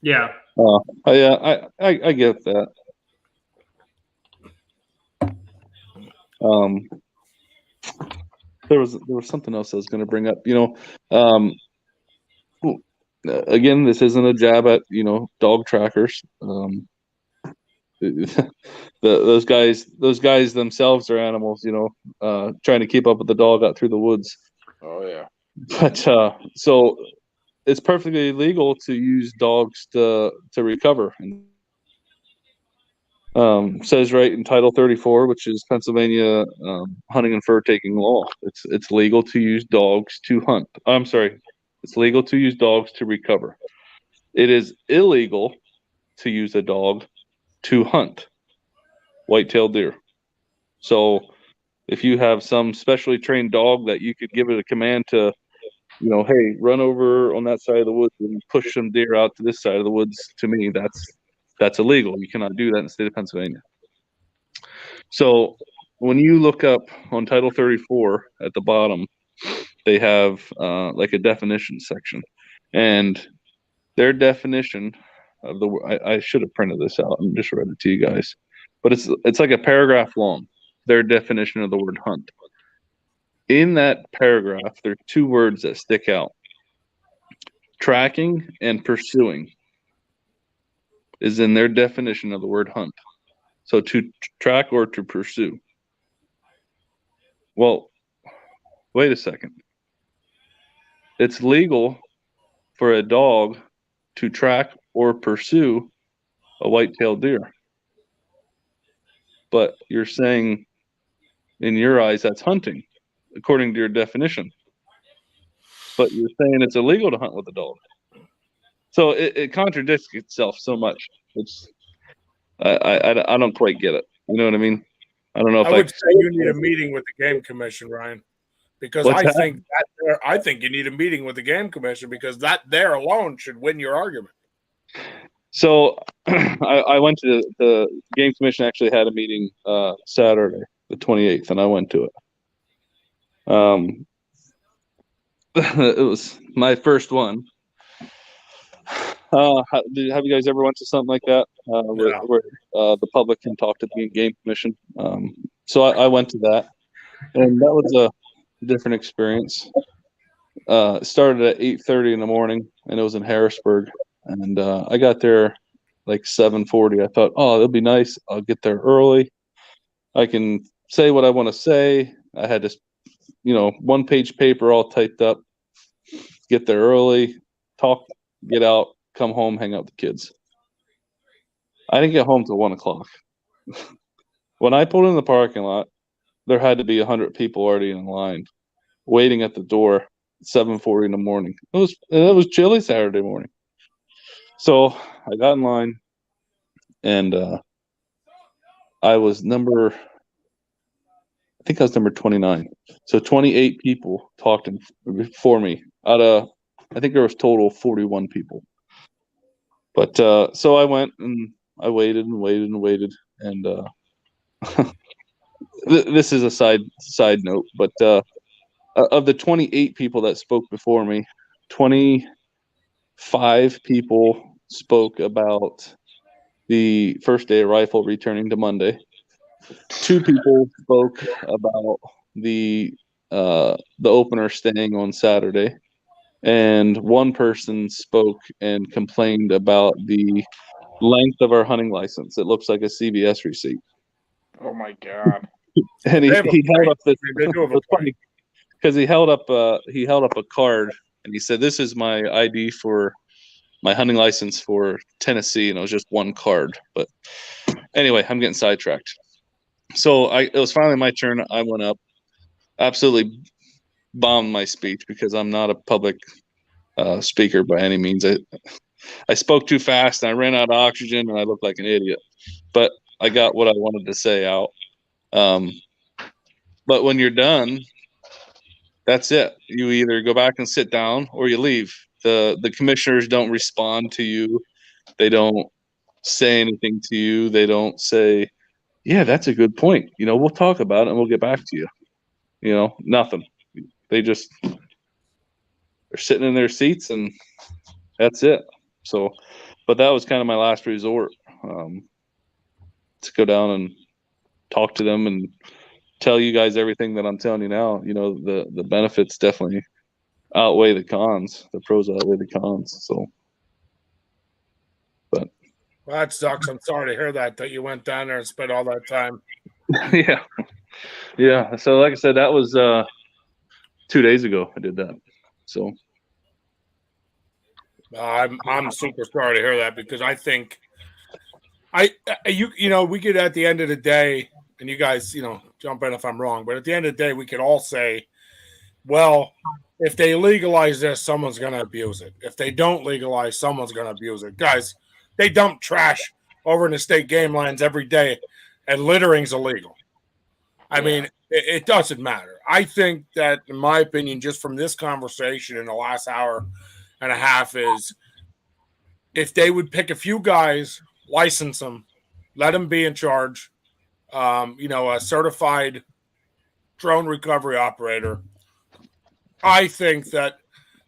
Yeah. Yeah, I get that. There was something else I was going to bring up. Again, this isn't a jab at dog trackers. Those guys themselves are animals. Trying to keep up with the dog out through the woods. Oh yeah. But so it's perfectly legal to use dogs to recover. Says right in Title 34, which is Pennsylvania hunting and fur taking law. It's legal to use dogs to hunt. I'm sorry, it's legal to use dogs to recover. It is illegal to use a dog to hunt white-tailed deer. So if you have some specially trained dog that you could give it a command to, hey, run over on that side of the woods and push some deer out to this side of the woods, to me, that's illegal. You cannot do that in the state of Pennsylvania. So when you look up on Title 34 at the bottom, they have like a definition section, and their definition of I should have printed this out and just read it to you guys, but it's like a paragraph long. Their definition of the word hunt. In that paragraph, there are 2 words that stick out: tracking and pursuing. is in their definition of the word hunt. So to track or to pursue. Well, wait a second. It's legal for a dog to track or pursue a white-tailed deer. But you're saying, in your eyes, that's hunting, according to your definition. But you're saying it's illegal to hunt with a dog. So it contradicts itself so much. It's I don't quite get it. You know what I mean? I don't know if I would say you need a meeting with the Game Commission, Ryan, because What's that? I think you need a meeting with the Game Commission because that there alone should win your argument. So I went to the Game Commission. Actually had a meeting Saturday, the 28th, and I went to it. It was my first one. Have you guys ever went to something like that where the public can talk to the Game Commission? So I went to that, and that was a different experience. It started at 8:30 in the morning, and it was in Harrisburg. And I got there like 7:40. I thought, oh, it'll be nice. I'll get there early. I can say what I want to say. I had this, 1-page paper all typed up. Get there early, talk, get out, come home, hang out with the kids. I didn't get home till 1 o'clock. When I pulled in the parking lot, there had to be 100 people already in line, waiting at the door at 7:40 in the morning. It was chilly Saturday morning. So I got in line, and I was number 29. So 28 people talked before me out of, I think there was total 41 people. But so I went and I waited and waited and waited, and this is a side note, but of the 28 people that spoke before me, 25 people spoke about the first day of rifle returning to Monday. 2 people spoke about the opener staying on Saturday, and 1 person spoke and complained about the length of our hunting license. It looks like a CVS receipt. Oh my God! And he held up this. They do have a It's funny because he held up a card, and he said, "This is my ID for my hunting license for Tennessee," and it was just 1 card. But anyway, I'm getting sidetracked. So it was finally my turn. I went up, absolutely bombed my speech because I'm not a public speaker by any means. I spoke too fast and I ran out of oxygen and I looked like an idiot. But I got what I wanted to say out. But when you're done, that's it. You either go back and sit down or you leave. The commissioners don't respond to you. They don't say anything to you. They don't say, yeah, that's a good point. We'll talk about it and we'll get back to you. Nothing. They're sitting in their seats and that's it. So, but that was kind of my last resort, to go down and talk to them and tell you guys everything that I'm telling you now. The benefits definitely outweigh the cons. The pros outweigh the cons. So, but Well, that sucks. I'm sorry to hear that you went down there and spent all that time. yeah. So, like I said, that was 2 days ago. I did that. So, I'm super sorry to hear that because I think we could at the end of the day, and you guys, jump in if I'm wrong, but at the end of the day, we could all say, well, if they legalize this, someone's going to abuse it. If they don't legalize, someone's going to abuse it. Guys, they dump trash over in the state game lines every day, and littering's illegal. I mean, it doesn't matter. I think that, in my opinion, just from this conversation in the last hour and a half, is if they would pick a few guys, license them, let them be in charge, a certified drone recovery operator. I think that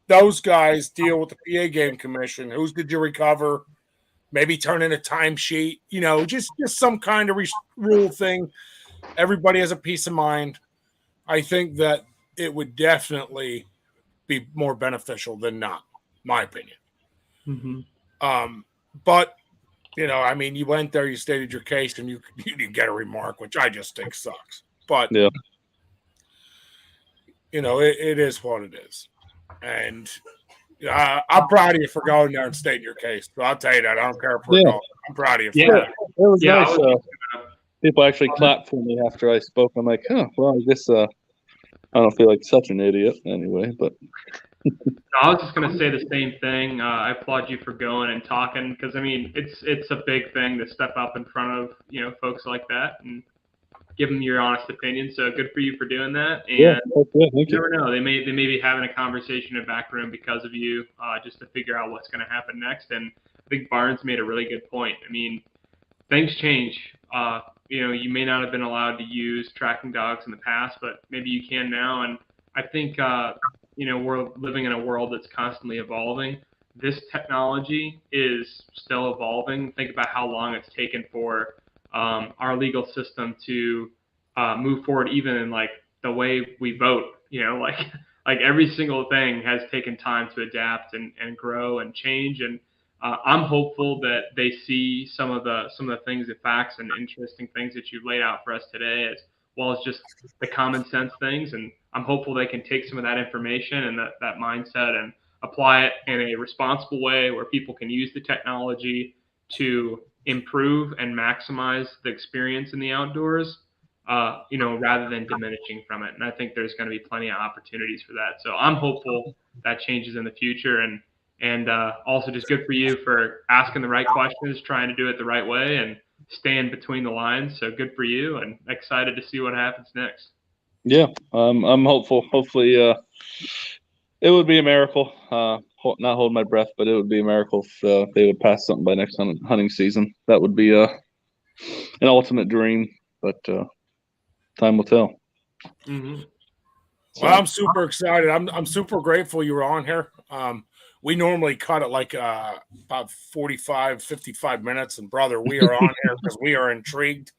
those guys deal with the PA Game Commission. Whose did you recover? Maybe turn in a timesheet, just some kind of rule thing. Everybody has a peace of mind. I think that it would definitely be more beneficial than not, my opinion. Mm-hmm. But You know, I mean, you went there, you stated your case, and you didn't get a remark, which I just think sucks. But Yeah. you know, it is what it is, and I'm proud of you for going there and stating your case. So I'll tell you that. I don't care if we're going. I'm proud of you for Yeah. that. It was Yeah, nice. People actually clapped for me after I spoke. I'm like, well, I guess I don't feel like such an idiot anyway. But I was just gonna say the same thing. I applaud you for going and talking because I mean it's a big thing to step up in front of folks like that and give them your honest opinion. So good for you for doing that. And yeah, thank you you. never know, they may be having a conversation in the back room because of you, just to figure out what's going to happen next. And I think Barnes made a really good point. I mean, things change. You may not have been allowed to use tracking dogs in the past, but maybe you can now. And I think, we're living in a world that's constantly evolving. This technology is still evolving. Think about how long it's taken for our legal system to move forward, even in like the way we vote. Like every single thing has taken time to adapt and grow and change. And I'm hopeful that they see some of the things, the facts and interesting things that you've laid out for us today, as well as just the common sense things. And I'm hopeful they can take some of that information and that mindset and apply it in a responsible way where people can use the technology to improve and maximize the experience in the outdoors, rather than diminishing from it. And I think there's going to be plenty of opportunities for that. So I'm hopeful that changes in the future. And also just good for you for asking the right questions, trying to do it the right way, and staying between the lines. So good for you, and excited to see what happens next. Yeah, I'm hopeful. Hopefully, it would be a miracle. Not hold my breath, but it would be a miracle if they would pass something by next hunting season. That would be an ultimate dream, but time will tell. Mm-hmm. Well, I'm super excited. I'm super grateful you were on here. We normally cut it like about 45, 55 minutes. And brother, we are on here because we are intrigued.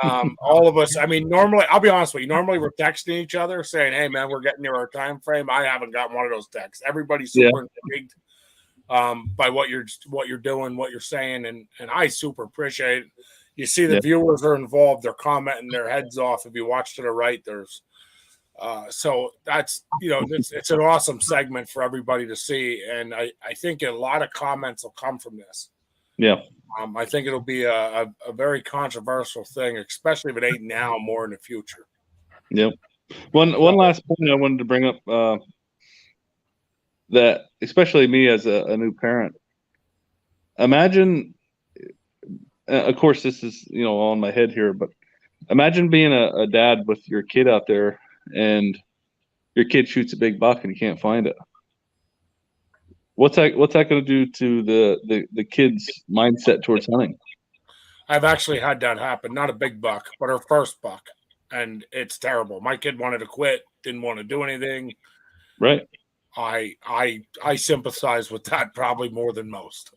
All of us, I mean, normally, I'll be honest with you, normally we're texting each other saying, hey, man, we're getting near our time frame. I haven't gotten one of those texts. Everybody's super intrigued by what you're doing, what you're saying. And I super appreciate it. You see the viewers are involved. They're commenting their heads off. If you watch to the right, there's so that's it's an awesome segment for everybody to see, and I think a lot of comments will come from this. Yeah. I think it'll be a very controversial thing, especially if it ain't now, more in the future. Yep. One last point I wanted to bring up, that especially me as a new parent, imagine, of course this is all in my head here, but imagine being a dad with your kid out there and your kid shoots a big buck and you can't find it. What's that going to do to the kid's mindset towards hunting? I've actually had that happen. Not a big buck, but her first buck, and it's terrible. My kid wanted to quit, didn't want to do anything. Right. I sympathize with that probably more than most.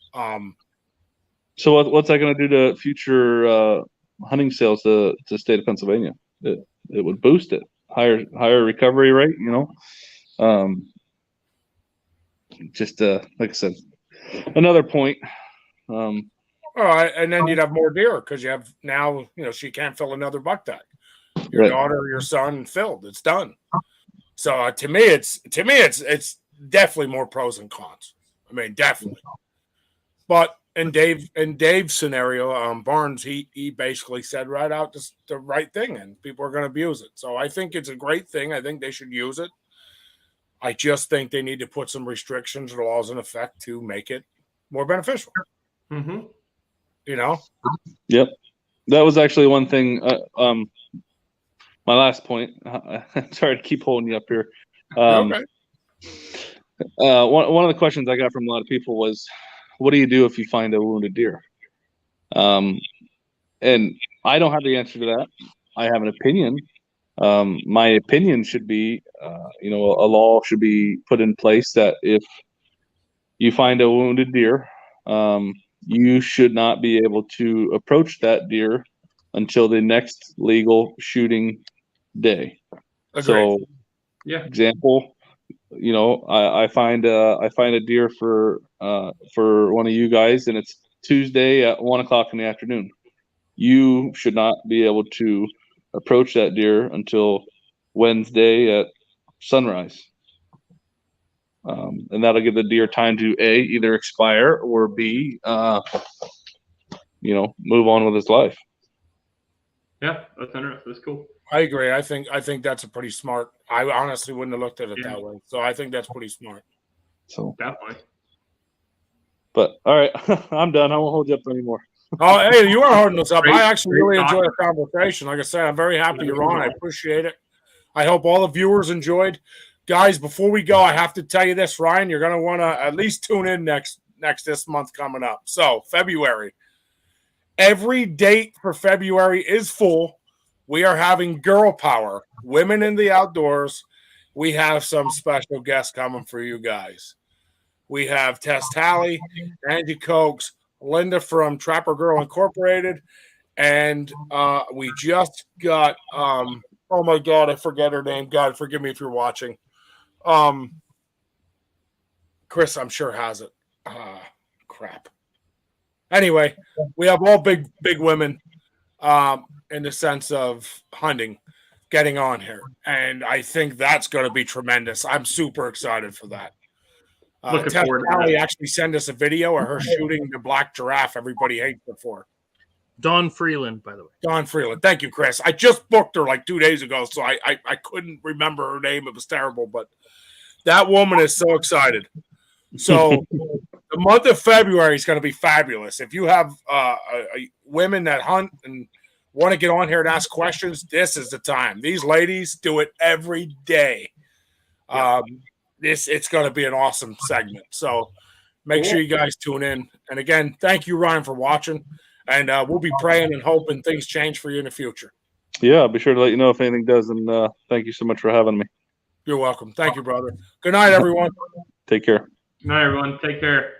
So what's that going to do to future hunting sales to the state of Pennsylvania? It would boost it. Higher recovery rate, just like I said, another point. All right, and then you'd have more deer because you have now, she can't fill another buck tag. Your daughter, your son filled. It's done. So to me, it's definitely more pros and cons. I mean, definitely. But in Dave's scenario, Barnes, he basically said right out the right thing, and people are going to abuse it. So I think it's a great thing. I think they should use it. I just think they need to put some restrictions or laws in effect to make it more beneficial. Mm-hmm. Yep. That was actually one thing. My last point. Sorry to keep holding you up here. Okay. One of the questions I got from a lot of people was, what do you do if you find a wounded deer? And I don't have the answer to that. I have an opinion. My opinion should be, a law should be put in place that if you find a wounded deer, you should not be able to approach that deer until the next legal shooting day. Agreed. So, example, I find a deer for one of you guys, and it's Tuesday at 1:00 in the afternoon. You should not be able to approach that deer until Wednesday at sunrise. And that'll give the deer time to A, either expire, or B, move on with his life. Yeah, that's interesting. That's cool. I agree. I think that's a pretty smart. I honestly wouldn't have looked at it that way. So I think that's pretty smart. So Definitely. But all right, I'm done. I won't hold you up anymore. Oh, hey, you are holding us up. Great- I actually great really enjoyed talk. the conversation. Like I said, I'm very happy you're on. I appreciate it. I hope all the viewers enjoyed. Guys, before we go, I have to tell you this, Ryan. You're going to want to at least tune in next this month coming up. So February. Every date for February is full. We are having Girl Power, Women in the Outdoors. We have some special guests coming for you guys. We have Tess Talley, Angie Cokes, Linda from Trapper Girl Incorporated, and we just got oh my God, I forget her name. God, forgive me if you're watching. Chris, I'm sure has it. Crap. Anyway, we have all big women in the sense of hunting getting on here, and I think that's going to be tremendous. I'm super excited for that. Looking Tess forward to Talley that. actually sent us a video of her shooting the black giraffe everybody hates her for. Dawn Freeland, by the way. Dawn Freeland. Thank you, Chris. I just booked her like 2 days ago, so I couldn't remember her name. It was terrible, but that woman is so excited. So the month of February is going to be fabulous. If you have women that hunt and want to get on here and ask questions, this is the time. These ladies do it every day. It's going to be an awesome segment. So make sure you guys tune in. And again, thank you, Ryan, for watching. And we'll be praying and hoping things change for you in the future. Yeah, I'll be sure to let you know if anything does. And thank you so much for having me. You're welcome. Thank you, brother. Good night, everyone. Take care. Good night, everyone. Take care.